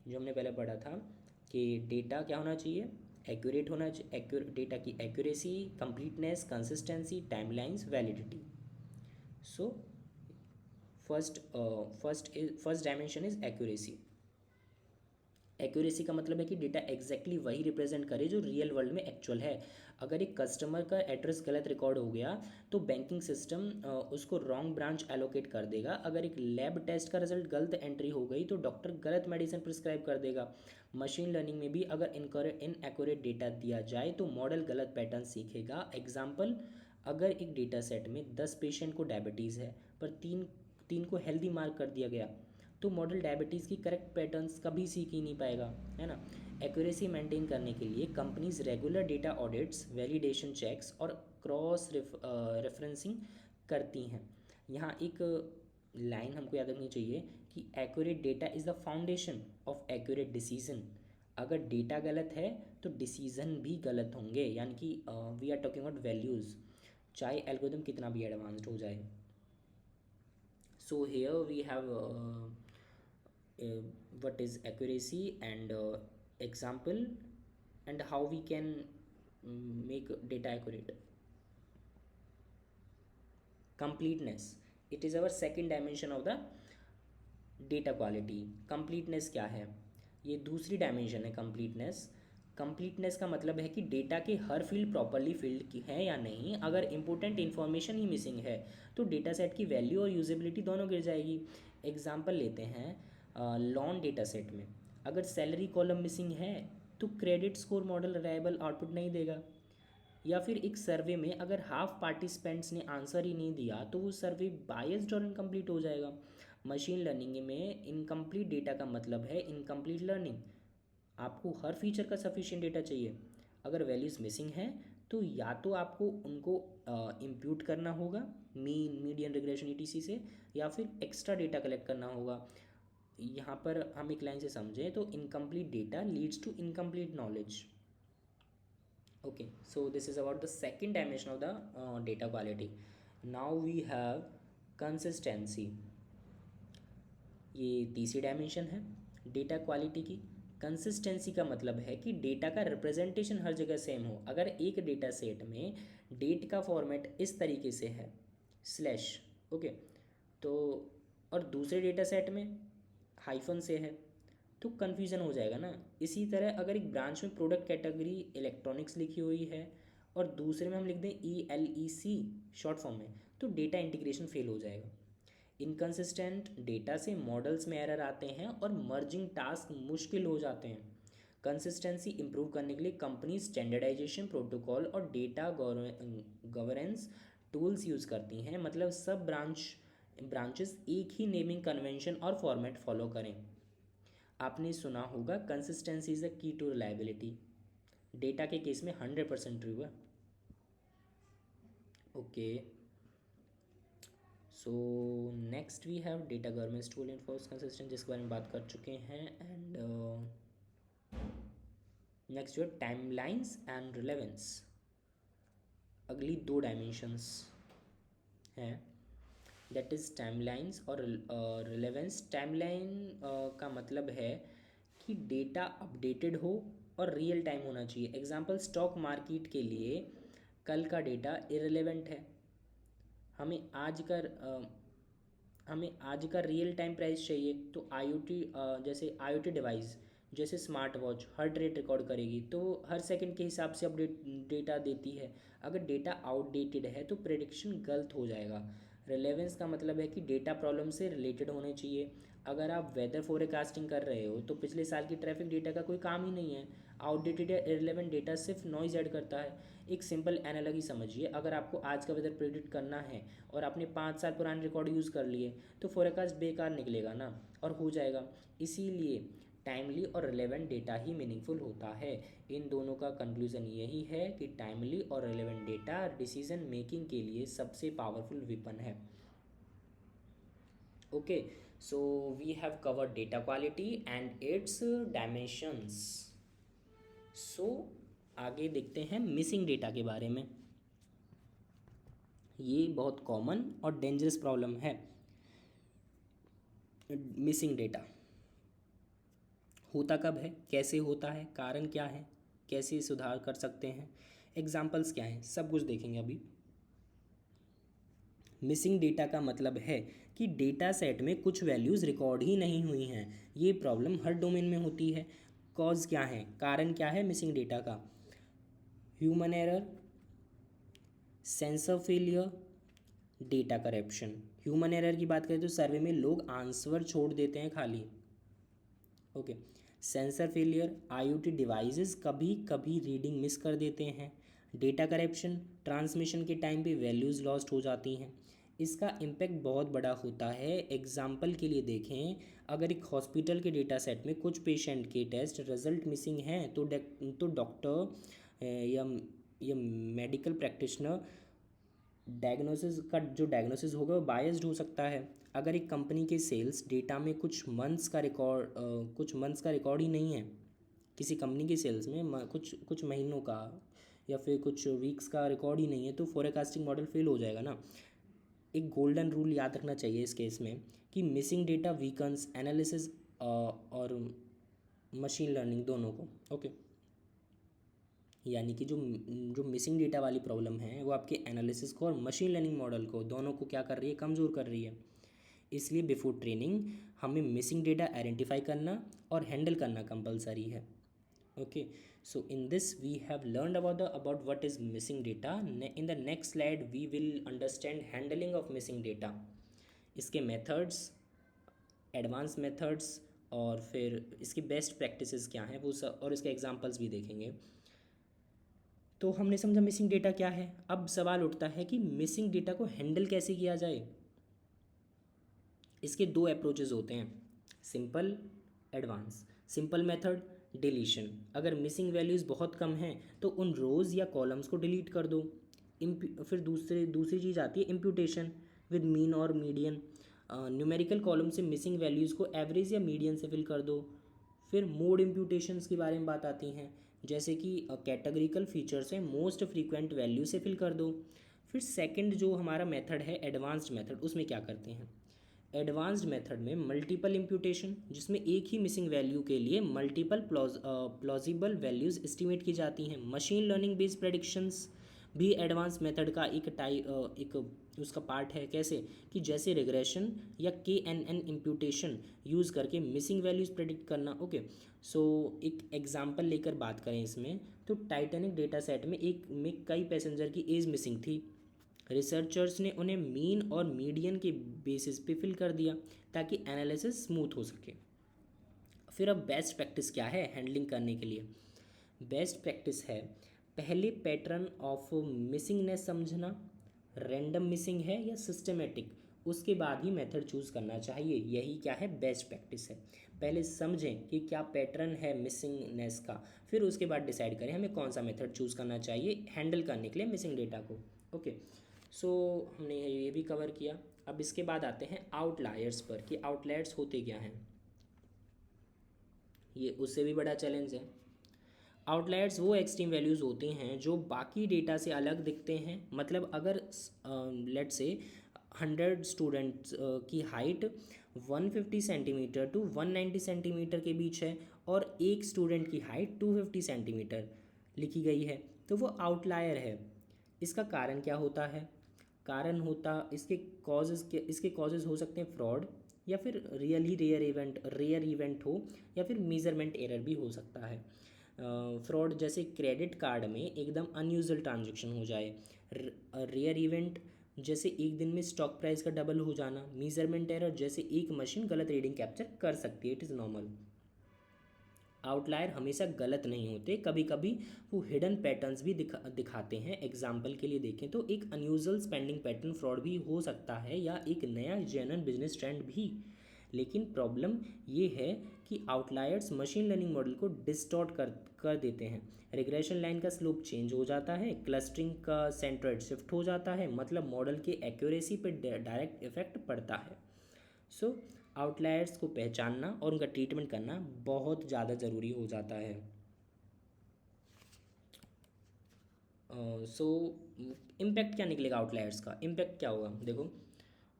जो हमने पहले पढ़ा था कि डेटा क्या होना चाहिए, एक्यूरेट होना चाहिए। डेटा की accuracy, completeness, consistency, timelines, validity. So first dimension is accuracy. Accuracy का मतलब है कि डेटा एग्जैक्टली वही रिप्रेजेंट करे जो रियल वर्ल्ड में एक्चुअल है। अगर एक कस्टमर का एड्रेस गलत रिकॉर्ड हो गया तो बैंकिंग सिस्टम उसको रॉन्ग ब्रांच एलोकेट कर देगा। अगर एक लैब टेस्ट का रिजल्ट गलत एंट्री हो गई तो डॉक्टर गलत मेडिसिन प्रिस्क्राइब कर देगा। मशीन लर्निंग में भी अगर इनएक्यूरेट डेटा दिया जाए तो मॉडल गलत पैटर्न सीखेगा। एग्जाम्पल, अगर एक डेटा सेट में 10 पेशेंट को डायबिटीज़ है पर तीन तीन को हेल्दी मार्क कर दिया गया तो मॉडल डायबिटीज़ की करेक्ट पैटर्न्स कभी सीख ही नहीं पाएगा, है ना। एक्यूरेसी मेंटेन करने के लिए companies regular data audits, validation checks और क्रॉस रेफरेंसिंग करती हैं। यहाँ एक लाइन हमको याद रखनी चाहिए कि accurate data is the foundation of accurate decision. अगर डेटा गलत है तो डिसीजन भी गलत होंगे, यानी कि we are talking about values, चाहे एल्गोरिथम कितना भी एडवांस्ड हो जाए। So here we have what is accuracy and example and how we can make data accurate. Completeness, it is our second dimension of the data quality. Completeness क्या है? ये दूसरी dimension है completeness. कंप्लीटनेस का मतलब है कि डेटा के हर फील्ड प्रॉपरली फिल्ड की है या नहीं। अगर इंपॉर्टेंट इन्फॉर्मेशन ही मिसिंग है तो डेटा सेट की वैल्यू और यूजेबिलिटी दोनों गिर जाएगी। एग्जांपल लेते हैं लॉन डेटा सेट में अगर सैलरी कॉलम मिसिंग है तो credit score model reliable output नहीं देगा। या फिर एक सर्वे में अगर हाफ पार्टिसिपेंट्स ने आंसर ही नहीं दिया तो वो सर्वे बायस्ड और इनकम्प्लीट हो जाएगा। मशीन लर्निंग में इनकम्प्लीट डेटा का मतलब है इनकम्प्लीट लर्निंग। आपको हर फीचर का सफिशिएंट डेटा चाहिए। अगर वैल्यूज़ मिसिंग है तो या तो आपको उनको इम्प्यूट करना होगा मीन, मीडियन, रिग्रेशन ईटीसी से, या फिर एक्स्ट्रा डेटा कलेक्ट करना होगा। यहाँ पर हम एक लाइन से समझें तो incomplete data leads to incomplete knowledge. Okay, so this is about the second dimension of the data quality. Now we have consistency. ये तीसरी डायमेंशन है डेटा क्वालिटी की। कंसिस्टेंसी का मतलब है कि डेटा का रिप्रेजेंटेशन हर जगह सेम हो। अगर एक डेटा सेट में डेट का फॉर्मेट इस तरीके से है स्लैश, ओके, तो और दूसरे डेटा सेट में हाइफन से है तो कन्फ्यूज़न हो जाएगा ना। इसी तरह अगर एक ब्रांच में प्रोडक्ट कैटेगरी इलेक्ट्रॉनिक्स लिखी हुई है और दूसरे में हम लिख दें ELEC शॉर्ट फॉर्म में, तो डेटा इंटीग्रेशन फेल हो जाएगा। इनकन्सिस्टेंट डेटा से मॉडल्स में एरर आते हैं और मर्जिंग टास्क मुश्किल हो जाते हैं। कंसिस्टेंसी इंप्रूव करने के लिए कंपनी स्टैंडर्डाइजेशन प्रोटोकॉल और डेटा गवर्नेंस टूल्स यूज़ करती हैं। मतलब सब ब्रांचेस एक ही नेमिंग कन्वेंशन और फॉर्मेट फॉलो करें। आपने सुना होगा consistency is the key to reliability. Data के केस में 100% ट्रू है। Okay, so next we have data governance tool enforce consistent, जिसके बारे में बात कर चुके हैं। एंड नेक्स्ट जो टाइमलाइंस एंड रिलेवेंस, अगली दो डायमेंशंस हैं, दैट इज़ टाइमलाइंस और रिलेवेंस। टाइमलाइन का मतलब है कि डेटा अपडेटेड हो और रियल टाइम होना चाहिए। एग्जांपल स्टॉक मार्केट के लिए कल का डेटा इररिलेवेंट है। हमें आज का रियल टाइम प्राइस चाहिए तो जैसे IoT डिवाइस जैसे smart watch heart rate record करेगी तो हर सेकंड के हिसाब से अपडेट डेटा देती है। अगर डेटा आउटडेटेड है तो प्रेडिक्शन गलत हो जाएगा। रिलेवेंस का मतलब है कि डेटा प्रॉब्लम से रिलेटेड होने चाहिए। अगर आप वेदर फोरकास्टिंग कर रहे हो तो पिछले साल की ट्रैफिक डेटा का कोई काम ही नहीं है। आउटडेटेड या इररिलेवेंट डेटा सिर्फ नॉइज ऐड करता है। एक सिंपल एनालॉजी समझिए, अगर आपको आज का वेदर प्रेडिक्ट करना है और आपने 5 साल पुराने रिकॉर्ड यूज़ कर लिए तो फोरकास्ट बेकार निकलेगा ना, और हो जाएगा। इसीलिए टाइमली और रिलेवेंट डेटा ही मीनिंगफुल होता है। इन दोनों का कंक्लूजन यही है कि टाइमली और रिलेवेंट डेटा डिसीजन मेकिंग के लिए सबसे पावरफुल वेपन है। Okay, so we have covered data quality and its dimensions. So आगे देखते हैं मिसिंग डेटा के बारे में। ये बहुत कॉमन और डेंजरस प्रॉब्लम है मिसिंग डेटा। होता कब है, कैसे होता है, कारण क्या है, कैसे सुधार कर सकते हैं, एग्जाम्पल्स क्या हैं, सब कुछ देखेंगे अभी। मिसिंग डेटा का मतलब है कि डेटा सेट में कुछ वैल्यूज़ रिकॉर्ड ही नहीं हुई हैं। ये प्रॉब्लम हर डोमेन में होती है। कॉज क्या है, कारण क्या है मिसिंग डेटा का? Human error, sensor failure, data corruption. Human error की बात करें तो सर्वे में लोग आंसर छोड़ देते हैं खाली। Okay, sensor failure, IoT devices कभी कभी रीडिंग मिस कर देते हैं। डेटा करप्शन, ट्रांसमिशन के टाइम पे वैल्यूज़ लॉस्ट हो जाती हैं। इसका इम्पैक्ट बहुत बड़ा होता है। एग्जाम्पल के लिए देखें, अगर एक हॉस्पिटल के डेटा सेट में कुछ पेशेंट के टेस्ट रिजल्ट मिसिंग हैं तो डॉक्टर या मेडिकल प्रैक्टिशनर डायग्नोसिस का जो डायग्नोसिस होगा वो बायस्ड हो सकता है। अगर एक कंपनी के सेल्स डेटा में कुछ मंथ्स का रिकॉर्ड ही नहीं है, किसी कंपनी के सेल्स में कुछ महीनों का या फिर कुछ वीक्स का रिकॉर्ड ही नहीं है, तो फोरकास्टिंग मॉडल फेल हो जाएगा ना। एक गोल्डन रूल याद रखना चाहिए इस केस में कि मिसिंग डेटा वीकन्स एनालिसिस और मशीन लर्निंग दोनों को। ओके, यानी कि जो मिसिंग डेटा वाली प्रॉब्लम है वो आपके एनालिसिस को और मशीन लर्निंग मॉडल को दोनों को क्या कर रही है, कमज़ोर कर रही है। इसलिए बिफोर ट्रेनिंग हमें मिसिंग डेटा आइडेंटिफाई करना और हैंडल करना कंपलसरी है। Okay, so in this we have learned about what is missing data. In the next slide we will understand handling of missing data, इसके मेथड्स, एडवांस मेथड्स और फिर इसकी best practices क्या हैं वो सब, और इसके एग्जांपल्स भी देखेंगे। तो हमने समझा मिसिंग डेटा क्या है। अब सवाल उठता है कि मिसिंग डेटा को हैंडल कैसे किया जाए। इसके दो अप्रोचेस होते हैं, simple, advance. Simple method deletion, अगर मिसिंग वैल्यूज़ बहुत कम हैं तो उन रोज़ या कॉलम्स को डिलीट कर दो। फिर दूसरी चीज़ आती है इम्प्यूटेशन विद मीन और मीडियन, न्यूमेरिकल कॉलम से मिसिंग वैल्यूज़ को एवरेज या मीडियन से फिल कर दो। फिर मोड इम्प्यूटेशंस के बारे में बात आती हैं, जैसे कि कैटेगरिकल फीचर से मोस्ट फ्रीक्वेंट वैल्यू से फिल कर दो। फिर सेकंड जो हमारा मेथड है एडवांस्ड मेथड, उसमें क्या करते हैं, एडवांस्ड मेथड में मल्टीपल इम्प्यूटेशन, जिसमें एक ही मिसिंग वैल्यू के लिए मल्टीपल प्लॉजिबल वैल्यूज़ एस्टिमेट की जाती हैं। मशीन लर्निंग बेस्ड प्रेडिक्शंस भी एडवांस मेथड का एक उसका पार्ट है। कैसे कि जैसे रिग्रेशन या KNN इम्प्यूटेशन यूज़ करके मिसिंग वैल्यूज़ प्रेडिक्ट करना। ओके, सो एक एग्जांपल लेकर बात करें इसमें, तो टाइटैनिक डेटा सेट में कई पैसेंजर की एज मिसिंग थी। रिसर्चर्स ने उन्हें मीन और मीडियन के बेसिस पे फिल कर दिया ताकि एनालिसिस स्मूथ हो सके। फिर अब बेस्ट प्रैक्टिस क्या है हैंडलिंग करने के लिए। बेस्ट प्रैक्टिस है पहले पैटर्न ऑफ मिसिंगनेस समझना, रैंडम मिसिंग है या सिस्टमेटिक, उसके बाद ही मेथड चूज़ करना चाहिए। यही क्या है, बेस्ट प्रैक्टिस है। पहले समझें कि क्या पैटर्न है मिसिंगनेस का, फिर उसके बाद डिसाइड करें हमें कौन सा मेथड चूज़ करना चाहिए हैंडल करने के लिए मिसिंग डेटा को। ओके, सो हमने ये भी कवर किया। अब इसके बाद आते हैं आउटलायर्स पर कि आउटलायर्स होते क्या हैं। ये उससे भी बड़ा चैलेंज है। आउटलायर्स वो एक्सट्रीम वैल्यूज़ होते हैं जो बाकी डेटा से अलग दिखते हैं। मतलब अगर लेट्स से 100 स्टूडेंट्स की हाइट 150 सेंटीमीटर टू 190 सेंटीमीटर के बीच है और एक स्टूडेंट की हाइट 250 सेंटीमीटर लिखी गई है, तो वो आउटलायर है। इसका कारण क्या होता है, कारण होता इसके कॉजेज़ हो सकते हैं फ्रॉड, या फिर रेयर इवेंट हो, या फिर मेजरमेंट एरर भी हो सकता है। फ्रॉड जैसे क्रेडिट कार्ड में एकदम अनयूजुअल ट्रांजैक्शन हो जाए, रेयर इवेंट जैसे एक दिन में स्टॉक प्राइस का डबल हो जाना, मेजरमेंट एरर जैसे एक मशीन गलत रीडिंग कैप्चर कर सकती है, इट इज़ नॉर्मल। आउटलायर हमेशा गलत नहीं होते, कभी कभी वो हिडन पैटर्न्स भी दिखाते हैं। एग्जाम्पल के लिए देखें तो एक अनयूजुअल स्पेंडिंग पैटर्न फ्रॉड भी हो सकता है या एक नया जेन्युइन बिजनेस ट्रेंड भी। लेकिन प्रॉब्लम ये है कि आउटलायर्स मशीन लर्निंग मॉडल को डिस्टॉर्ट कर देते हैं। रिग्रेशन लाइन का स्लोप चेंज हो जाता है, क्लस्टरिंग का सेंट्रोइड शिफ्ट हो जाता है, मतलब मॉडल के एक्यूरेसी पर डायरेक्ट इफेक्ट पड़ता है। सो आउटलायर्स को पहचानना और उनका ट्रीटमेंट करना बहुत ज़्यादा ज़रूरी हो जाता है। सो इम्पैक्ट क्या निकलेगा आउटलायर्स का, इम्पैक्ट क्या होगा, देखो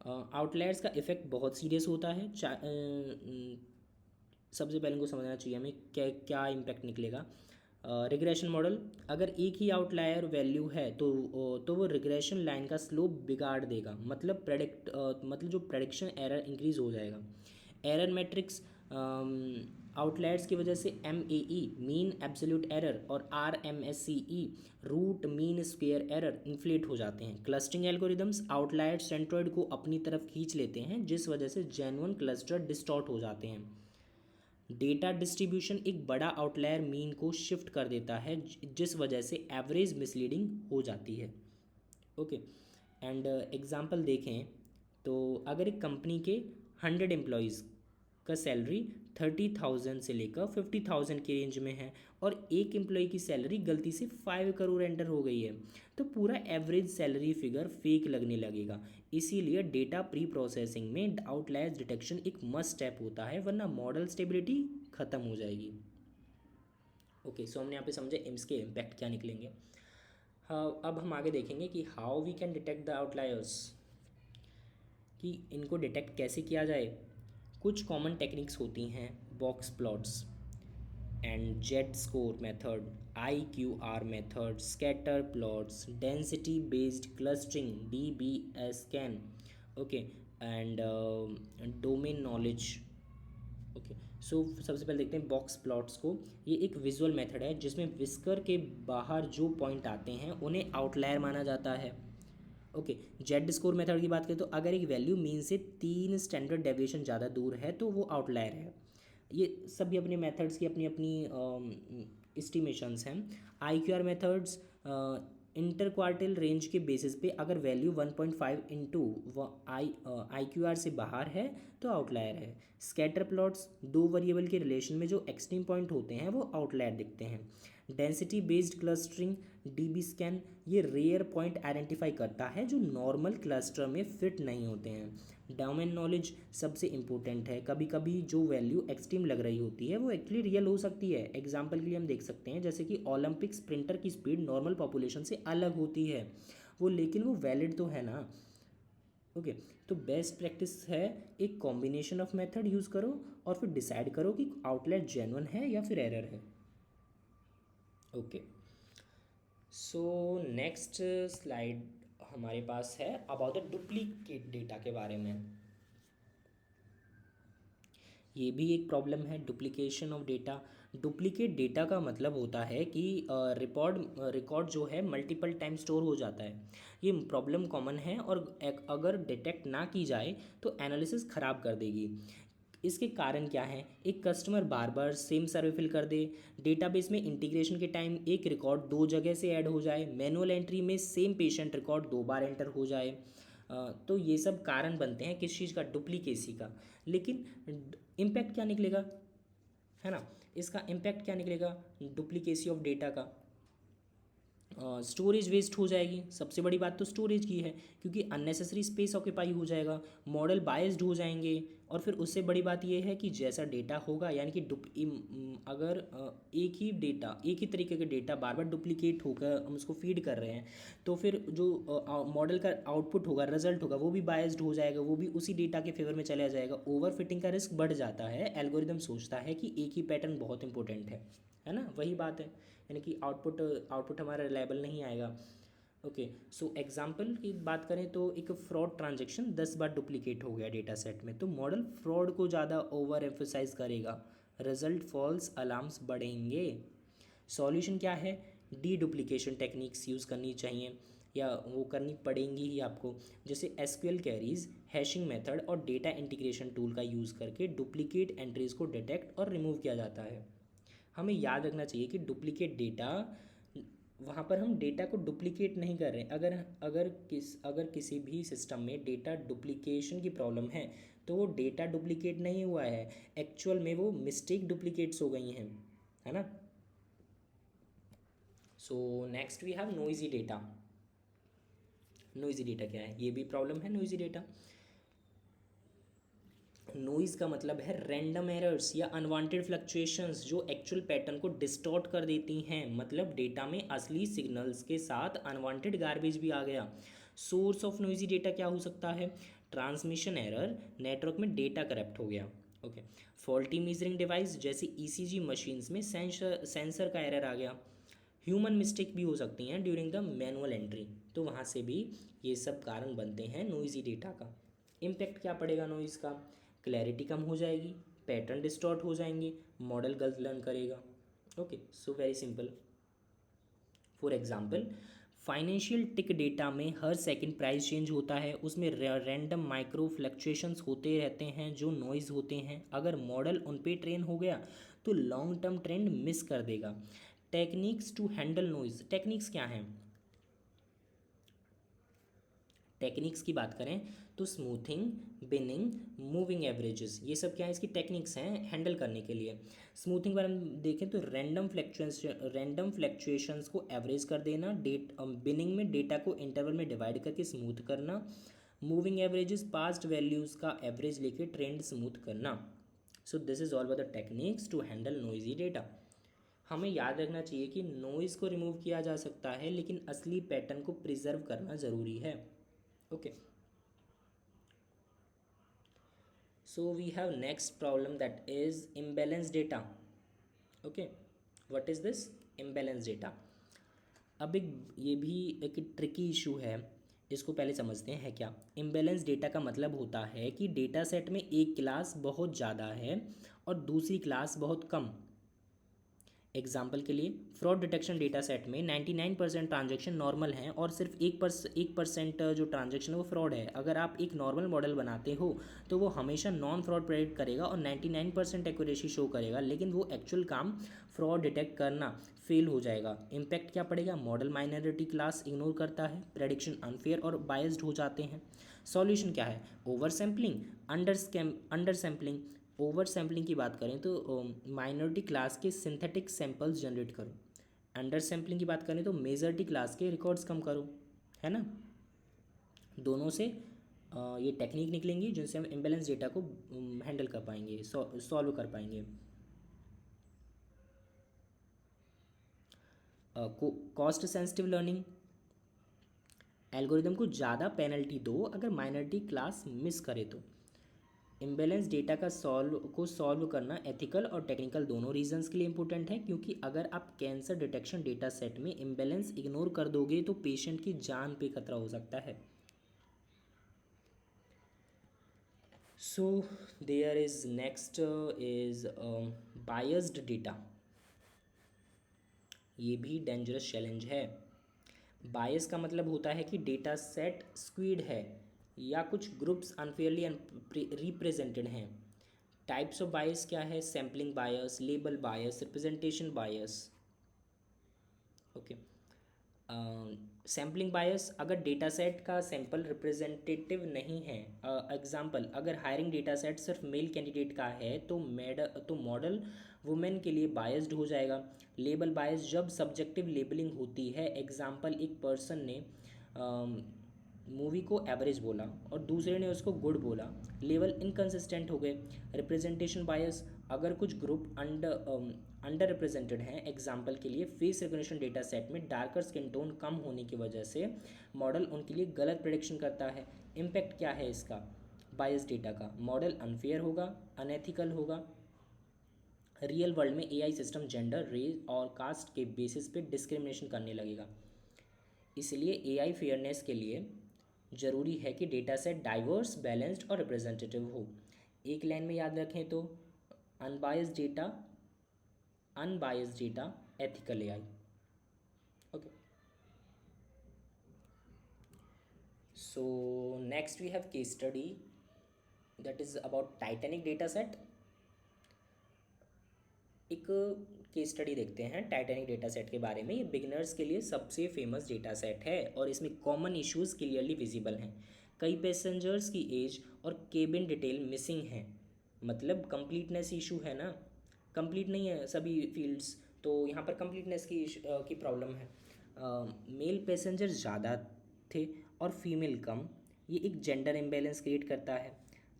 आउटलायर्स का इफ़ेक्ट बहुत सीरियस होता है। सबसे पहले इनको समझना चाहिए हमें क्या क्या इम्पैक्ट निकलेगा। रिग्रेशन मॉडल, अगर एक ही आउटलायर वैल्यू है तो वो रिग्रेशन लाइन का स्लोप बिगाड़ देगा, मतलब जो प्रेडिक्शन एरर इंक्रीज हो जाएगा। एरर मैट्रिक्स, आउटलायर्स की वजह से MAE मीन एब्सोल्यूट एरर और RMSE root mean square error inflate हो जाते हैं। क्लस्टरिंग एल्गोरिदम्स, आउटलायर सेंट्रोइड को अपनी तरफ खींच लेते हैं जिस वजह से जेन्युइन क्लस्टर डिस्टॉर्ट हो जाते हैं। डेटा डिस्ट्रीब्यूशन, एक बड़ा आउटलायर मीन को शिफ्ट कर देता है जिस वजह से एवरेज मिसलीडिंग हो जाती है। ओके, एंड एग्जांपल देखें तो अगर एक कंपनी के 100 एम्प्लॉयज़ का सैलरी 30,000 से लेकर 50,000 के रेंज में है और एक एम्प्लॉय की सैलरी गलती से 5 करोड़ एंटर हो गई है, तो पूरा एवरेज सैलरी फिगर फेक लगने लगेगा। इसीलिए डेटा प्री प्रोसेसिंग में आउटलायर्स डिटेक्शन एक मस्ट स्टेप होता है, वरना मॉडल स्टेबिलिटी ख़त्म हो जाएगी। ओके, सो हमने यहाँ पे समझे एम्स के इम्पैक्ट क्या निकलेंगे। हाँ, अब हम आगे देखेंगे कि how we can detect the outliers, कि इनको डिटेक्ट कैसे किया जाए। कुछ कॉमन टेक्निक्स होती हैं, box plots and z score method, IQR method, scatter plots, density based clustering DBSCAN, okay, and domain knowledge. Okay, so सबसे पहले देखते हैं बॉक्स प्लॉट्स को। ये एक विजुअल मेथड है जिसमें विस्कर के बाहर जो पॉइंट आते हैं उन्हें आउटलायर माना जाता है। ओके, जेड स्कोर मेथड की बात करें तो अगर एक वैल्यू मीन से 3 स्टैंडर्ड डेविएशन ज़्यादा दूर है तो वो आउटलायर है। ये सभी अपने मेथड्स की अपनी अपनी एस्टिमेशंस हैं। IQR मेथड्स इंटर क्वार्टिल रेंज के बेसिस पे अगर वैल्यू 1.5 इंटू IQR से बाहर है तो आउटलायर है। स्कैटर प्लॉट्स दो वेरिएबल के रिलेशन में जो एक्सट्रीम पॉइंट होते हैं वो आउटलायर दिखते हैं। डेंसिटी बेस्ड क्लस्टरिंग DBSCAN ये रेयर पॉइंट आइडेंटिफाई करता है जो नॉर्मल क्लस्टर में फिट नहीं होते हैं। डोमेन नॉलेज सबसे इम्पोर्टेंट है, कभी कभी जो वैल्यू एक्सट्रीम लग रही होती है वो एक्चुअली रियल हो सकती है। एग्जाम्पल के लिए हम देख सकते हैं जैसे कि ओलंपिक स्प्रिंटर की स्पीड नॉर्मल पॉपुलेशन से अलग होती है वो, लेकिन वो वैलिड तो है ना। ओके, तो बेस्ट प्रैक्टिस है एक कॉम्बिनेशन ऑफ मेथड यूज़ करो और फिर डिसाइड करो कि आउटलेट जेन्युइन है या फिर एरर है। ओके, सो नेक्स्ट स्लाइड हमारे पास है अबाउट द डुप्लीकेट डेटा के बारे में। ये भी एक प्रॉब्लम है, duplication of data. Duplicate data का मतलब होता है कि रिकॉर्ड जो है मल्टीपल टाइम स्टोर हो जाता है। ये प्रॉब्लम कॉमन है और अगर डिटेक्ट ना की जाए तो एनालिसिस ख़राब कर देगी। इसके कारण क्या है, एक कस्टमर बार बार सेम सर्वे फिल कर दे, डेटाबेस में इंटीग्रेशन के टाइम एक रिकॉर्ड दो जगह से ऐड हो जाए, मैनुअल एंट्री में सेम पेशेंट रिकॉर्ड दो बार एंटर हो जाए। तो ये सब कारण बनते हैं किस चीज़ का, डुप्लीकेसी का। लेकिन इम्पैक्ट क्या निकलेगा, है ना, इसका इम्पैक्ट क्या निकलेगा डुप्लीकेसी ऑफ डेटा का। स्टोरेज वेस्ट हो जाएगी, सबसे बड़ी बात तो स्टोरेज की है क्योंकि अननेसेसरी स्पेस ऑक्यूपाई हो जाएगा, मॉडल बायस्ड हो जाएंगे। और फिर उससे बड़ी बात यह है कि जैसा डेटा होगा, यानी कि अगर एक ही डेटा, एक ही तरीके का डेटा बार बार डुप्लीकेट होकर हम उसको फीड कर रहे हैं तो फिर जो मॉडल का आउटपुट होगा, रिजल्ट होगा, वो भी बायस्ड हो जाएगा, वो भी उसी डेटा के फेवर में चला जाएगा। ओवर फिटिंग का रिस्क बढ़ जाता है। एल्गोरिदम सोचता है कि एक ही पैटर्न बहुत इंपॉर्टेंट है ना, वही बात है, यानी कि आउटपुट हमारा रिलायबल नहीं आएगा। ओके, सो एग्जांपल की बात करें तो एक फ्रॉड ट्रांजैक्शन 10 बार डुप्लीकेट हो गया डेटा सेट में, तो मॉडल फ्रॉड को ज़्यादा ओवर एम्फोसाइज करेगा, रिजल्ट फॉल्स अलार्म्स बढ़ेंगे। सॉल्यूशन क्या है, डी डुप्लीकेशन टेक्निक्स यूज़ करनी चाहिए या वो करनी पड़ेंगी ही आपको, जैसे SQL कैरीज, हैशिंग मेथड और डेटा इंटीग्रेशन टूल का यूज़ करके डुप्लीकेट एंट्रीज को डिटेक्ट और रिमूव किया जाता है। हमें याद रखना चाहिए कि डुप्लीकेट डेटा, वहाँ पर हम डेटा को डुप्लीकेट नहीं कर रहे हैं। अगर किसी भी सिस्टम में डेटा डुप्लीकेशन की प्रॉब्लम है तो वो डेटा डुप्लीकेट नहीं हुआ है, एक्चुअल में वो मिस्टेक डुप्लीकेट्स हो गई हैं, है ना। So next we have noisy data. Noisy data क्या है, ये भी प्रॉब्लम है नोइजी डेटा। नॉइज़ का मतलब है रैंडम एरर्स या अनवांटेड फ्लक्चुएशंस जो एक्चुअल पैटर्न को डिस्टॉर्ट कर देती हैं, मतलब डेटा में असली सिग्नल्स के साथ अनवांटेड गार्बेज भी आ गया। सोर्स ऑफ नॉइजी डेटा क्या हो सकता है, ट्रांसमिशन एरर, नेटवर्क में डेटा करप्ट हो गया। ओके, फॉल्टी मेजरिंग डिवाइस जैसे ECG मशीन्स में सेंसर का एरर आ गया। ह्यूमन मिस्टेक भी हो सकती हैं ड्यूरिंग द मैनुअल एंट्री, तो वहाँ से भी ये सब कारण बनते हैं नॉइजी डेटा का। इम्पैक्ट क्या पड़ेगा नॉइज़ का, क्लैरिटी कम हो जाएगी, पैटर्न डिस्टॉर्ट हो जाएंगे, मॉडल गलत लर्न करेगा। Okay, so very simple. For example, financial tick data में हर सेकंड प्राइस चेंज होता है, उसमें रैंडम माइक्रो फ्लक्चुएशंस होते रहते हैं जो नॉइज़ होते हैं। अगर मॉडल उन पे ट्रेन हो गया तो लॉन्ग टर्म ट्रेंड मिस कर देगा। Techniques to handle noise, techniques क्या हैं, टेक्निक्स की बात करें तो स्मूथिंग, बिनिंग, मूविंग एवरेजेस, ये सब क्या है, इसकी टेक्निक्स हैं हैंडल करने के लिए। स्मूथिंग पर हम देखें तो रैंडम फ्लैक्चुएशंस को एवरेज कर देना, बिनिंग में डेटा को इंटरवल में डिवाइड करके स्मूथ करना, मूविंग एवरेजेस पास्ट वैल्यूज़ का एवरेज लेके ट्रेंड स्मूथ करना। So this is all about the techniques to handle noisy data. हमें याद रखना चाहिए कि नॉइज़ को रिमूव किया जा सकता है लेकिन असली पैटर्न को प्रिजर्व करना ज़रूरी है। Okay, so we have next problem, that is imbalance data. Okay, what is this imbalance data? अब एक ये भी एक ट्रिकी इशू है, इसको पहले समझते हैं क्या। इम्बैलेंस डेटा का मतलब होता है कि डेटा सेट में एक क्लास बहुत ज़्यादा है और दूसरी क्लास बहुत कम। एग्जाम्पल के लिए, फ्रॉड डिटेक्शन डेटा सेट में 99% ट्रांजेक्शन नॉर्मल हैं और सिर्फ 1% जो ट्रांजेक्शन है वो फ्रॉड है। अगर आप एक नॉर्मल मॉडल बनाते हो तो वो हमेशा नॉन फ्रॉड प्रेडिक्ट करेगा और 99% एक्यूरेसी शो करेगा, लेकिन वो एक्चुअल काम फ्रॉड डिटेक्ट करना फेल हो जाएगा। इम्पैक्ट क्या पड़ेगा, मॉडल माइनॉरिटी क्लास इग्नोर करता है, प्रेडिक्शन अनफेयर और बायस्ड हो जाते हैं। सॉल्यूशन क्या है, over sampling, under sampling. Over sampling की बात करें तो माइनॉरिटी क्लास के सिंथेटिक सैंपल्स जनरेट करो। अंडर सैम्पलिंग की बात करें तो मेजॉरिटी क्लास के रिकॉर्ड्स कम करो, है ना। दोनों से ये टेक्निक निकलेंगी जिनसे हम इम्बैलेंस डेटा को हैंडल कर पाएंगे, सॉल्व कर पाएंगे। कॉस्ट सेंसिटिव लर्निंग, एल्गोरिदम को ज़्यादा पेनल्टी दो अगर माइनॉरिटी क्लास मिस करे तो। इम्बैलेंस डेटा का सॉल्व करना एथिकल और टेक्निकल दोनों रीजंस के लिए इंपॉर्टेंट है, क्योंकि अगर आप कैंसर डिटेक्शन डेटा सेट में इम्बैलेंस इग्नोर कर दोगे तो पेशेंट की जान पे खतरा हो सकता है। So there is next is biased data. ये भी डेंजरस चैलेंज है। बायस का मतलब होता है कि डेटा सेट स्क्वीड है या कुछ ग्रुप्स अनफेयरली रिप्रेजेंटेड हैं। टाइप्स ऑफ बायस क्या है, सैम्पलिंग बायस, लेबल बायस, रिप्रेजेंटेशन बायस। ओके, सैम्पलिंग बायस, अगर डेटा सेट का सैंपल रिप्रेजेंटेटिव नहीं है, एग्जांपल अगर हायरिंग डेटा सेट सिर्फ मेल कैंडिडेट का है तो मॉडल वुमेन के लिए बायस्ड हो जाएगा। लेबल बायस, जब सब्जेक्टिव लेबलिंग होती है, एग्जांपल एक पर्सन ने मूवी को एवरेज बोला और दूसरे ने उसको गुड बोला, लेवल इनकंसिस्टेंट हो गए। रिप्रेजेंटेशन बायस, अगर कुछ ग्रुप अंडर रिप्रेजेंटेड हैं, एग्जाम्पल के लिए फेस रिकग्निशन डेटा सेट में डार्कर स्किन टोन कम होने की वजह से मॉडल उनके लिए गलत प्रेडिक्शन करता है। इम्पैक्ट क्या है इसका, बायस डेटा का, मॉडल अनफेयर होगा, अनएथिकल होगा। रियल वर्ल्ड में एआई सिस्टम जेंडर, रेस और कास्ट के बेसिस पे डिस्क्रिमिनेशन करने लगेगा। इसलिए एआई फेयरनेस के लिए ज़रूरी है कि डेटा सेट डाइवर्स, बैलेंस्ड और रिप्रेजेंटेटिव हो। एक लाइन में याद रखें तो, unbiased data, ethical AI. Okay, so next we have case study, that is about Titanic data set. एक केस स्टडी देखते हैं टाइटैनिक डेटा सेट के बारे में। ये बिगिनर्स के लिए सबसे फेमस डेटा सेट है और इसमें कॉमन इश्यूज क्लियरली विजिबल हैं। कई पैसेंजर्स की एज और केबिन डिटेल मिसिंग हैं, मतलब कंप्लीटनेस इशू है ना, कंप्लीट नहीं है सभी फील्ड्स, तो यहाँ पर कंप्लीटनेस की प्रॉब्लम है। मेल पैसेंजर ज़्यादा थे और फीमेल कम, ये एक जेंडर इम्बैलेंस क्रिएट करता है।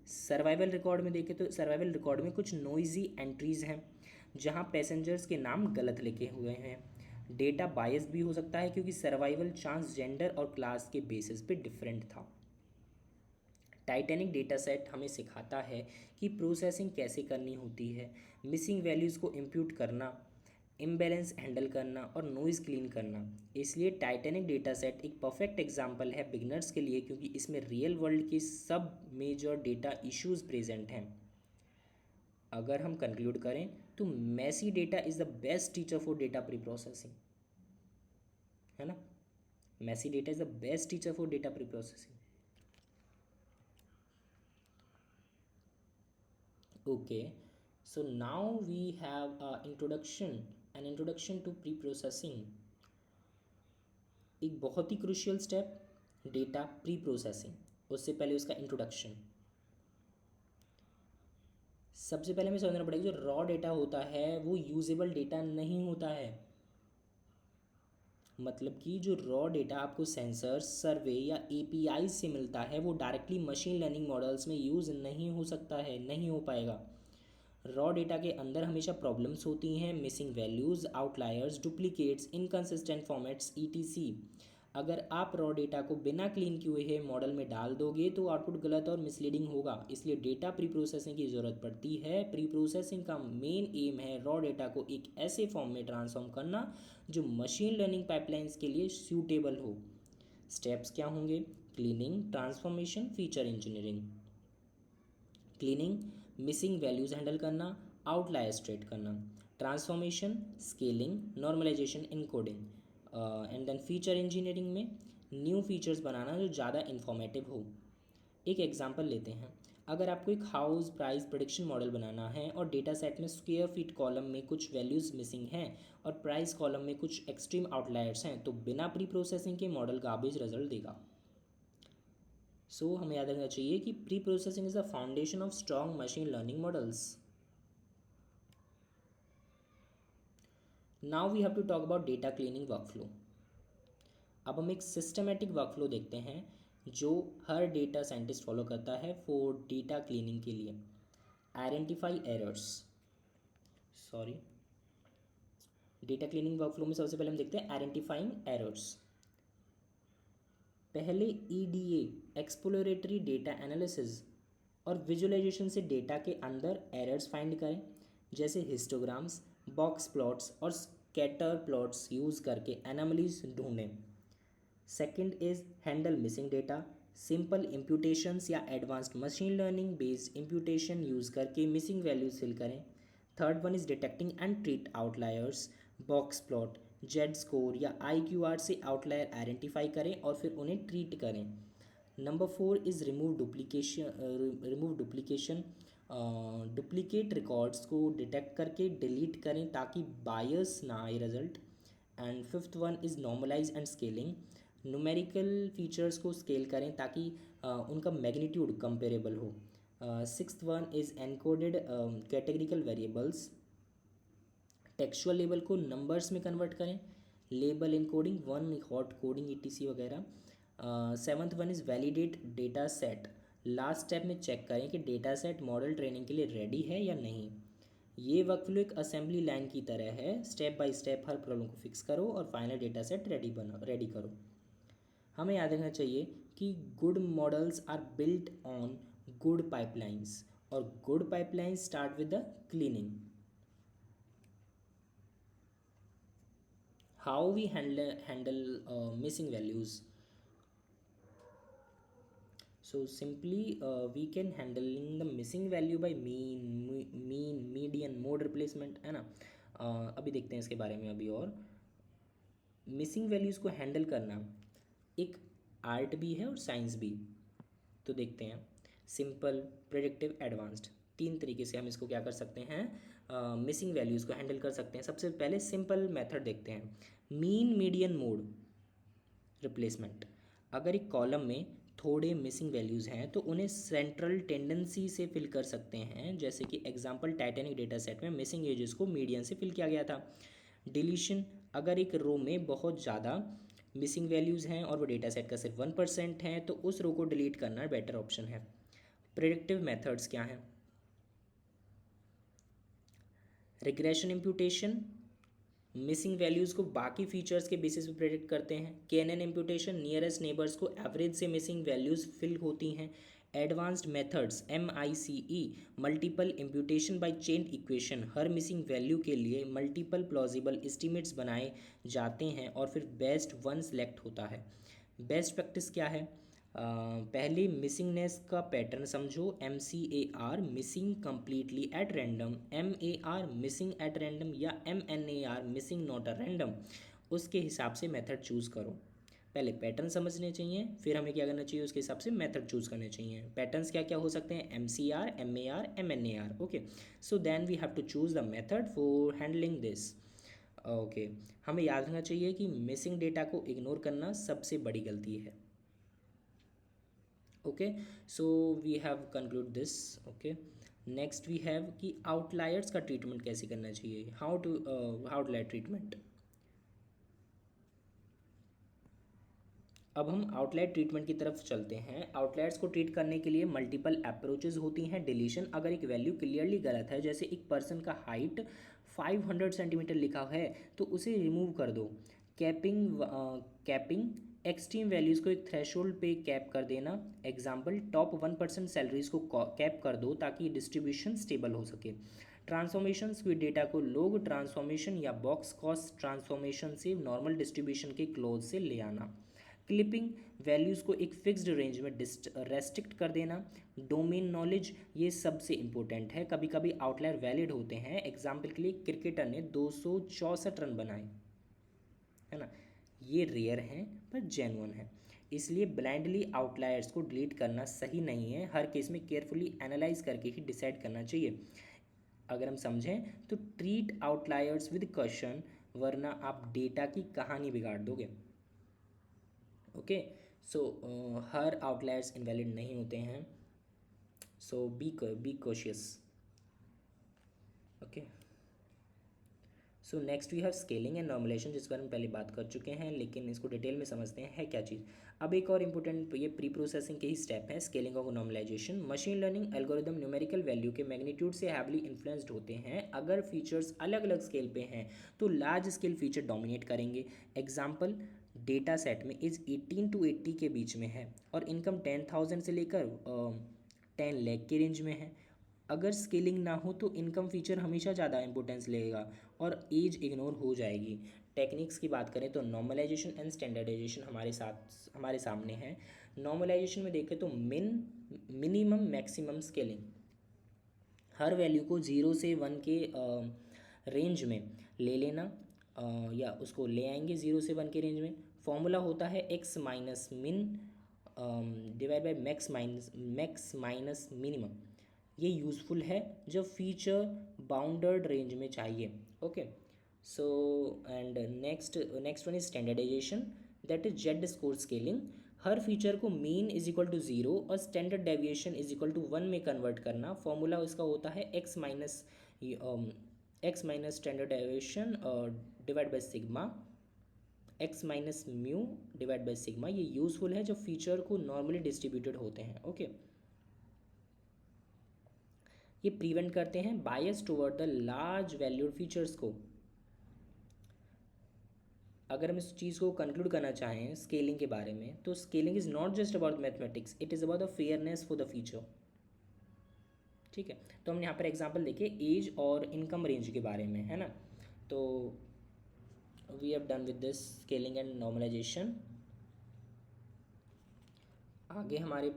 सर्वाइवल रिकॉर्ड में देखें तो सर्वाइवल रिकॉर्ड में कुछ नॉइजी एंट्रीज़ हैं जहां पैसेंजर्स के नाम गलत लिखे हुए हैं। डेटा बायस भी हो सकता है क्योंकि सर्वाइवल चांस जेंडर और क्लास के बेसिस पे डिफरेंट था। टाइटैनिक डेटा सेट हमें सिखाता है कि प्रोसेसिंग कैसे करनी होती है, मिसिंग वैल्यूज़ को इम्प्यूट करना, इम्बैलेंस हैंडल करना और नॉइज़ क्लीन करना। इसलिए टाइटैनिक डेटा सेट एक परफेक्ट एग्जाम्पल है बिगनर्स के लिए, क्योंकि इसमें रियल वर्ल्ड के सब मेजर डेटा इश्यूज प्रेजेंट हैं। अगर हम कंक्लूड करें तो messy data is the best teacher for data pre processing, है ना। Messy data is the best teacher for data pre processing. Okay, so now we have an introduction to pre-processing, एक बहुत ही crucial step data pre processing, उससे पहले उसका introduction. सबसे पहले हमें समझना पड़ेगा जो रॉ डेटा होता है वो यूजेबल डेटा नहीं होता है। मतलब कि जो रॉ डेटा आपको सेंसर, सर्वे या एपीआई से मिलता है वो डायरेक्टली मशीन लर्निंग मॉडल्स में यूज़ नहीं हो सकता है, नहीं हो पाएगा। रॉ डेटा के अंदर हमेशा प्रॉब्लम्स होती हैं, missing values, outliers, duplicates, inconsistent formats, etc. अगर आप रॉ डेटा को बिना क्लीन किए हुए मॉडल में डाल दोगे तो आउटपुट गलत और मिसलीडिंग होगा। इसलिए डेटा प्री प्रोसेसिंग की ज़रूरत पड़ती है। प्री प्रोसेसिंग का मेन एम है रॉ डेटा को एक ऐसे फॉर्म में ट्रांसफॉर्म करना जो मशीन लर्निंग पाइपलाइंस के लिए सूटेबल हो। स्टेप्स क्या होंगे? Cleaning, transformation, feature engineering. Cleaning, missing values handle करना, आउटलायर स्ट्रेट करना। Transformation, scaling, normalisation, encoding. And then feature engineering में न्यू फीचर्स बनाना जो ज़्यादा इन्फॉर्मेटिव हो। एक एग्जांपल लेते हैं। अगर आपको एक हाउस प्राइस प्रेडिक्शन मॉडल बनाना है और डेटा सेट में स्क्वायर फीट कॉलम में कुछ वैल्यूज़ मिसिंग हैं और प्राइस कॉलम में कुछ एक्सट्रीम आउटलायर्स हैं, तो बिना प्री प्रोसेसिंग के मॉडल गार्बेज रिजल्ट देगा। सो हमें याद रखना चाहिए कि preprocessing is the foundation of strong machine learning models. Now we have to talk about data cleaning workflow. अब हम एक सिस्टमेटिक वर्कफ्लो देखते हैं जो हर डेटा साइंटिस्ट फॉलो करता है फॉर डेटा क्लीनिंग के लिए। Identify errors, sorry, data cleaning workflow में सबसे पहले हम देखते हैं आइडेंटिफाइंग एरर्स। पहले ईडीए, एक्सप्लोरेटरी डेटा एनालिसिस और विजुअलाइजेशन से डेटा के अंदर एरर्स फाइंड करें, जैसे हिस्टोग्राम्स, बॉक्स प्लॉट्स और स्कैटर प्लॉट्स यूज़ करके एनामलीज ढूंढें। Second is handle missing data, simple imputations या advanced machine learning based imputation use करके मिसिंग वैल्यूज फिल करें। Third one is detecting and treat outliers, box plot, Z score या IQR से outlier identify करें और फिर उन्हें ट्रीट करें। Number four is remove duplication, duplicate records को डिटेक्ट करके डिलीट करें ताकि बायस ना आए result. And fifth one is normalise and scaling, numerical features को स्केल करें ताकि उनका मैग्नीट्यूड कंपेरेबल हो। Sixth one is encoded categorical variables, textual label को नंबर्स में कन्वर्ट करें, label encoding, one hot coding ETC वगैरह। Seventh one is validate data set, last step में चेक करें कि डेटा सेट मॉडल ट्रेनिंग के लिए रेडी है या नहीं। ये वर्कफ्लो एक असेंबली लाइन की तरह है, step by step her problem को फिक्स करो और फाइनल डेटा सेट रेडी करो। हमें याद रखना चाहिए कि good models are built on good pipelines और good pipelines start with the cleaning. How we handle missing values? So simply we can handling the missing value by mean, median, mode replacement, है ना। अभी देखते हैं इसके बारे में अभी। और मिसिंग वैल्यूज़ को हैंडल करना एक आर्ट भी है और साइंस भी। तो देखते हैं, सिंपल, प्रेडिक्टिव, एडवांस्ड, तीन तरीके से हम इसको क्या कर सकते हैं, मिसिंग वैल्यूज़ को हैंडल कर सकते हैं। सबसे पहले सिंपल मेथड देखते हैं, मीन मीडियन मोड रिप्लेसमेंट। अगर एक कॉलम में थोड़े मिसिंग वैल्यूज़ हैं तो उन्हें सेंट्रल टेंडेंसी से फिल कर सकते हैं, जैसे कि एग्जांपल टाइटैनिक डेटा सेट में मिसिंग एजेस को मीडियन से फिल किया गया था। डिलीशन, अगर एक रो में बहुत ज़्यादा मिसिंग वैल्यूज़ हैं और वो डेटा सेट का सिर्फ 1% है तो उस रो को डिलीट करना बेटर ऑप्शन है। प्रेडिक्टिव मेथड्स क्या हैं? रिग्रेशन इम्प्यूटेशन, मिसिंग वैल्यूज़ को बाकी फीचर्स के बेसिस पे प्रेडिक्ट करते हैं। केएनएन इम्प्यूटेशन, नियरेस्ट नेबर्स को एवरेज से मिसिंग वैल्यूज़ फिल होती हैं। Advanced methods MICE, multiple imputation by chain equation, हर मिसिंग वैल्यू के लिए मल्टीपल प्लॉजिबल एस्टिमेट्स बनाए जाते हैं और फिर बेस्ट वन सेलेक्ट होता है। बेस्ट प्रैक्टिस क्या है? पहले मिसिंगनेस का पैटर्न समझो, MCAR, missing completely at random, MAR, missing at random, या MNAR, missing not a random. उसके हिसाब से मेथड चूज़ करो। पहले पैटर्न समझने चाहिए, फिर हमें क्या करना चाहिए, उसके हिसाब से मेथड चूज़ करने चाहिए। पैटर्न्स क्या क्या हो सकते हैं? MCR, MAR, MNAR। Okay, so then we have to choose the method for handling this. Okay, हमें याद रखना चाहिए कि मिसिंग डेटा को इग्नोर करना सबसे बड़ी गलती है। Okay, so we have conclude this. Okay, next we have कि आउटलायर्स का ट्रीटमेंट कैसे करना चाहिए, हाउ टू आउटलायर ट्रीटमेंट। अब हम आउटलायर ट्रीटमेंट की तरफ चलते हैं। आउटलायर्स को ट्रीट करने के लिए मल्टीपल अप्रोचेज होती हैं। डिलीशन, अगर एक वैल्यू क्लियरली गलत है, जैसे एक पर्सन का हाइट 500 सेंटीमीटर लिखा है तो उसे रिमूव कर दो। कैपिंग, कैपिंग एक्सट्रीम वैल्यूज़ को एक थ्रेशोल्ड पे कैप कर देना। एग्जाम्पल, टॉप 1% सैलरीज को कैप कर दो ताकि डिस्ट्रीब्यूशन स्टेबल हो सके। ट्रांसफॉर्मेशन, कोई डेटा को लोग ट्रांसफॉर्मेशन या बॉक्स कॉस्ट ट्रांसफॉर्मेशन से नॉर्मल डिस्ट्रीब्यूशन के क्लोज से ले आना। क्लिपिंग, वैल्यूज़ को एक फिक्स्ड रेंज में रेस्ट्रिक्ट कर देना। डोमेन नॉलेज, ये सबसे इंपॉर्टेंट है। कभी कभी आउटलायर वैलिड होते हैं। एग्जाम्पल के लिए क्रिकेटर ने 264 रन बनाए, है ना, ये रेयर हैं पर जेन्युइन है। इसलिए ब्लाइंडली आउटलायर्स को डिलीट करना सही नहीं है। हर केस में केयरफुली एनालाइज करके ही डिसाइड करना चाहिए। अगर हम समझें तो ट्रीट आउटलायर्स विद कॉशन, वरना आप डेटा की कहानी बिगाड़ दोगे। ओके, सो हर आउटलायर्स इनवैलिड नहीं होते हैं, so be cautious. Okay, so next we have scaling and normalisation, जिस पर हम पहले बात कर चुके हैं, लेकिन इसको डिटेल में समझते हैं है क्या चीज़। अब एक और इंपॉर्टेंट, ये प्री प्रोसेसिंग के ही स्टेप है, स्केलिंग और normalisation. Machine learning algorithm numerical value के मैग्नीट्यूड से हैवली इन्फ्लुएंस्ड होते हैं। अगर फीचर्स अलग अलग स्केल पे हैं तो लार्ज स्केल फीचर डोमिनेट करेंगे। एग्जाम्पल, डेटा सेट में एज 18 to 80 के बीच में है और इनकम 10,000 से लेकर 10 लाख के रेंज में है। अगर स्केलिंग ना हो तो इनकम फीचर हमेशा ज़्यादा इंपॉर्टेंस लेगा और एज इग्नोर हो जाएगी। टेक्निक्स की बात करें तो नॉर्मलाइजेशन एंड स्टैंडर्डाइजेशन हमारे सामने है। नॉर्मलाइजेशन में देखें तो मिनिमम मैक्सिमम स्केलिंग, हर वैल्यू को 0 से 1 के रेंज में ले लेना, या उसको ले आएंगे 0 से 1 के रेंज में। फॉर्मूला होता है x minus min divide by max minus minimum. ये यूज़फुल है जब फीचर बाउंडर्ड रेंज में चाहिए। Okay, so and next one is standardisation, that is Z score scaling. हर फीचर को मीन इज इक्वल टू 0 और standard deviation is equal to 1 में convert करना। फॉर्मूला उसका होता है x minus standard deviation divide by sigma, x minus mu divide by sigma. ये useful है जब फीचर को नॉर्मली डिस्ट्रीब्यूटेड होते हैं। ओके, ये प्रिवेंट करते हैं bias toward the large valued features को। अगर हम इस चीज़ को कंक्लूड करना चाहें स्केलिंग के बारे में, तो scaling is not just about mathematics, it is about the fairness for the feature. ठीक है, तो हमने यहाँ पर एग्जांपल देखे एज और इनकम रेंज के बारे में, है ना। तो we have done with this scaling and normalisation. आगे हमारे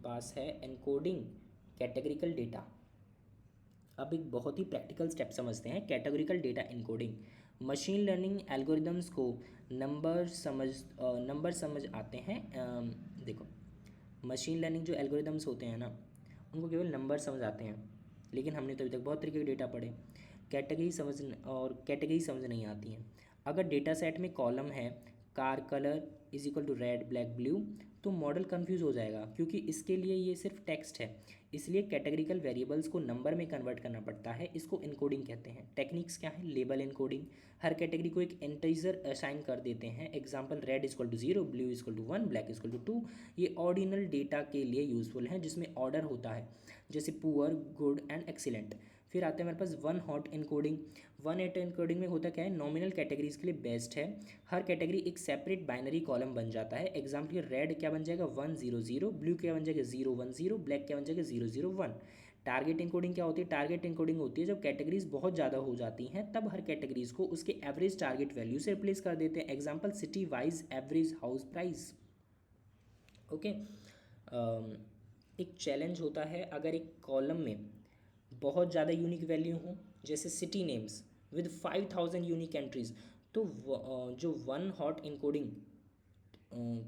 पास है एनकोडिंग कैटेगरिकल डेटा। अब एक बहुत ही प्रैक्टिकल स्टेप समझते हैं, categorical data encoding. Machine learning algorithms को नंबर समझ आते हैं। देखो, मशीन लर्निंग जो एल्गोरिदम्स होते हैं ना, उनको केवल नंबर समझ आते हैं, लेकिन हमने तो अभी तक बहुत तरीके के डेटा पढ़े। कैटेगरी समझ नहीं आती हैं। अगर डेटा सेट में कॉलम है car colour is equal to red black blue, तो मॉडल कंफ्यूज हो जाएगा क्योंकि इसके लिए ये सिर्फ टेक्स्ट है। इसलिए कैटेगरिकल वेरिएबल्स को नंबर में कन्वर्ट करना पड़ता है, इसको इनकोडिंग कहते हैं। टेक्निक्स क्या है? लेबल इनकोडिंग, हर कैटेगरी को एक इंटीजर असाइन कर देते हैं। Example, red is equal to 0, blue is equal to 1, black is equal to 2। ये ऑर्डिनल डेटा के लिए यूजफुल हैं जिसमें ऑर्डर होता है, जैसे पुअर, गुड एंड एक्सीलेंट। फिर आते हैं हमारे पास one hot encoding. One hot encoding में होता क्या है, नॉमिनल कैटेगरीज के लिए बेस्ट है। हर कैटेगरी एक सेपरेट बाइनरी कॉलम बन जाता है। एग्जाम्पल, रेड क्या बन जाएगा 100, ब्लू क्या बन जाएगा 010, ब्लैक क्या बन जाएगा 001। टारगेट इनकोडिंग क्या होती है? टारगेट इनकोडिंग होती है जब कैटेगरीज बहुत ज़्यादा हो जाती हैं, तब हर कैटेगरीज को उसके एवरेज टारगेट वैल्यू से रिप्लेस कर देते हैं। Example, city wise average house price. Okay, एक चैलेंज होता है अगर एक कॉलम में बहुत ज़्यादा यूनिक वैल्यू हो, जैसे city names with 5000 unique entries, तो जो one hot encoding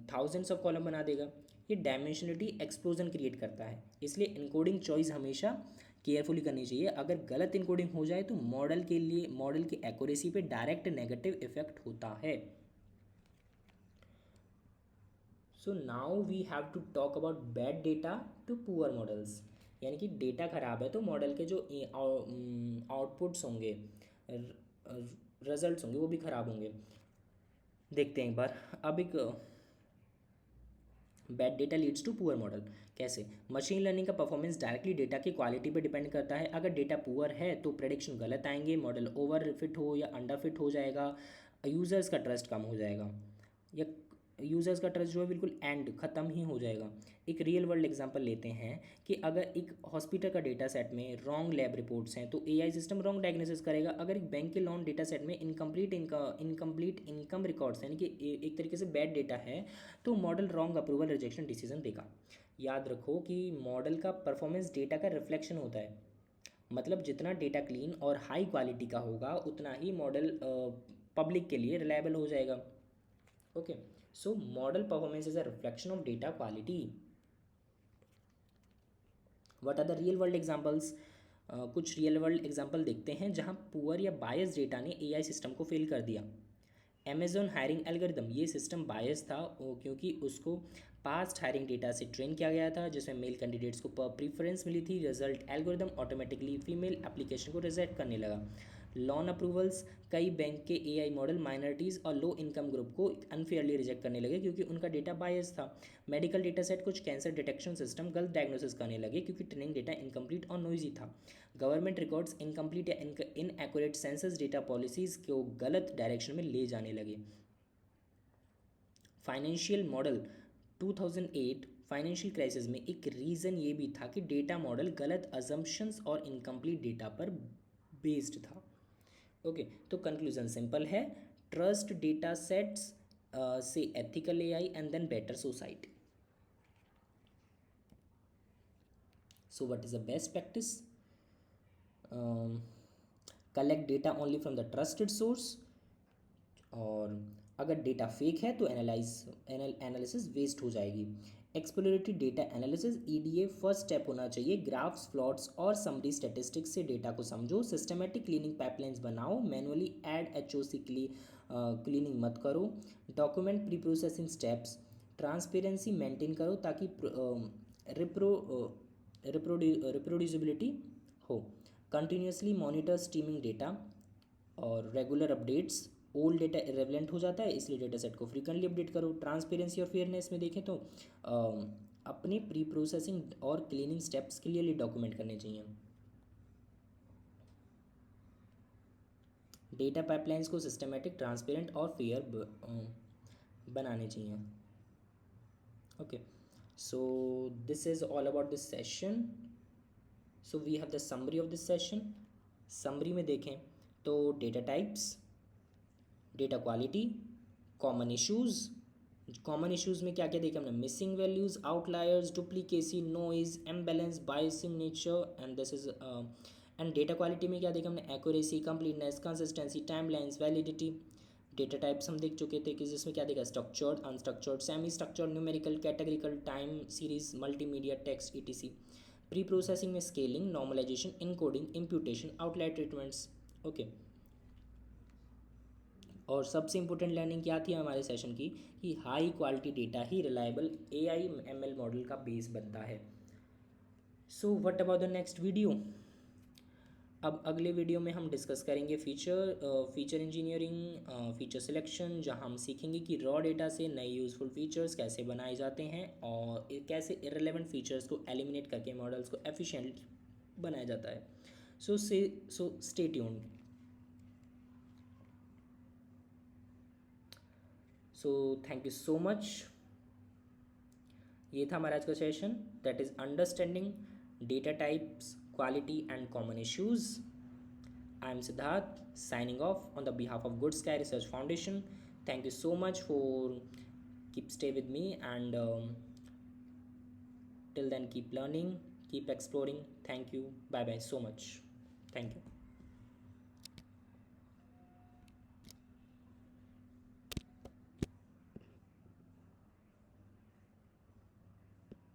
thousands of column बना देगा। ये डायमेंशनलिटी एक्सप्लोजन क्रिएट करता है, इसलिए इनकोडिंग चॉइस हमेशा केयरफुली करनी चाहिए। अगर गलत इनकोडिंग हो जाए तो मॉडल की एक्यूरेसी पे डायरेक्ट नेगेटिव इफेक्ट होता है। So now we have to talk about bad data to poor models. यानी कि डेटा ख़राब है तो मॉडल के जो आउटपुट्स होंगे, रिजल्ट्स होंगे, वो भी ख़राब होंगे। देखते हैं एक बार। अब एक bad data leads to poor model कैसे? मशीन लर्निंग का परफॉर्मेंस डायरेक्टली डेटा की क्वालिटी पर डिपेंड करता है। अगर डेटा पुअर है तो प्रेडिक्शन गलत आएंगे, मॉडल ओवर फिट हो या अंडर फिट हो जाएगा, यूज़र्स का ट्रस्ट कम हो जाएगा, या यूज़र्स का ट्रस्ट जो है बिल्कुल एंड ख़त्म ही हो जाएगा। एक रियल वर्ल्ड एग्जांपल लेते हैं कि अगर एक हॉस्पिटल का डेटा सेट में रॉन्ग लैब रिपोर्ट्स हैं तो एआई सिस्टम रॉन्ग डायग्नोसिस करेगा। अगर एक बैंक के लोन डेटा सेट में इनकम्प्लीट इनकम रिकॉर्ड्स यानी कि एक तरीके से बैड डेटा है तो model wrong approval rejection decision देगा। याद रखो कि मॉडल का परफॉर्मेंस डेटा का रिफ्लेक्शन होता है। मतलब जितना डेटा क्लीन और हाई क्वालिटी का होगा उतना ही मॉडल पब्लिक के लिए रिलायबल हो जाएगा। Okay, so model performance is a reflection of data quality. What are the real world examples? कुछ रियल वर्ल्ड एग्जांपल देखते हैं जहां पुअर या बायस डेटा ने एआई सिस्टम को फेल कर दिया। अमेजोन हायरिंग एल्गोरिदम, ये सिस्टम बायस था क्योंकि उसको पास्ट हायरिंग डेटा से ट्रेन किया गया था जिसमें मेल कैंडिडेट्स को प्रीफरेंस मिली थी। Result, algorithm automatically female application को रिजेक्ट करने लगा। लोन अप्रूवल्स, कई बैंक के एआई मॉडल माइनॉरिटीज़ और लो इनकम ग्रुप को अनफेयरली रिजेक्ट करने लगे क्योंकि उनका डेटा बायस था। मेडिकल डेटा सेट, कुछ कैंसर डिटेक्शन सिस्टम गलत डायग्नोसिस करने लगे क्योंकि ट्रेनिंग डेटा इनकम्प्लीट और नॉइजी था। गवर्नमेंट रिकॉर्ड्स इनकम्प्लीट या इनएक्यूरेट सेंसस डेटा पॉलिसीज़ को गलत डायरेक्शन में ले जाने लगे। फाइनेंशियल मॉडल, 2008 फाइनेंशियल क्राइसिस में एक रीज़न ये भी था कि डेटा मॉडल गलत अजम्पशंस और इनकम्प्लीट डेटा पर बेस्ड था। ओके, तो कंक्लूजन सिंपल है, ट्रस्ट डेटा सेट्स से ethical AI and then better society. So what is the best practice? Collect data only from the trusted source, और अगर data fake है तो एनालिसिस वेस्ट हो जाएगी। Exploratory data analysis, EDA first step होना चाहिए। Graphs, plots और summary statistics से डेटा को समझो। सिस्टमेटिक क्लीनिंग पाइपलाइंस बनाओ, मैनुअली ऐड एचओसी के लिए क्लीनिंग मत करो। Document pre processing steps, transparency maintain करो ताकि रिप्रोड्यूसिबिलिटी हो। कंटिन्यूसली मॉनिटर स्ट्रीमिंग डेटा और regular updates, old data irrelevant हो जाता है इसलिए डेटा सेट को फ्रीक्वेंटली अपडेट करो। ट्रांसपेरेंसी और फेयरनेस में देखें तो अपने प्री प्रोसेसिंग और क्लीनिंग स्टेप्स क्लियरली डॉक्यूमेंट करने चाहिए। डेटा पाइपलाइंस को सिस्टमेटिक, ट्रांसपेरेंट और फेयर बनाने चाहिए। Okay, so this is all about this session. So we have the summary of this session. Summary में देखें तो data types, data quality, common issues. Common issues में क्या क्या देखा हमने? Missing values, outliers, duplicacy, noise, imbalance, biasing nature, and this is and data quality में क्या देखा हमने? Accuracy, completeness, consistency, timelines, validity. Data types हम देख चुके थे कि जिसमें क्या देखा? Structured, unstructured, semi structured, numerical, categorical, time series, multimedia, text, etc. Pre processing में scaling, normalisation, encoding, imputation, outlier treatments. Okay, और सबसे इंपॉर्टेंट लर्निंग क्या थी हमारे सेशन की कि हाई क्वालिटी डेटा ही रिलायबल एआई एमएल मॉडल का बेस बनता है। So what about the next video? अब अगले वीडियो में हम डिस्कस करेंगे फीचर इंजीनियरिंग, फीचर सिलेक्शन, जहां हम सीखेंगे कि रॉ डेटा से नए यूज़फुल फीचर्स कैसे बनाए जाते हैं और कैसे इररिलेवेंट फीचर्स को एलिमिनेट करके मॉडल्स को एफिशिएंट बनाया जाता है। So stay tuned. So thank you so much. ये था हमारा आज का session, that is understanding data types, quality and common issues. I am Siddharth signing off on the behalf of Good Sky Research Foundation. Thank you so much for keep stay with me and till then keep learning, keep exploring. Thank you. Bye bye so much. Thank you.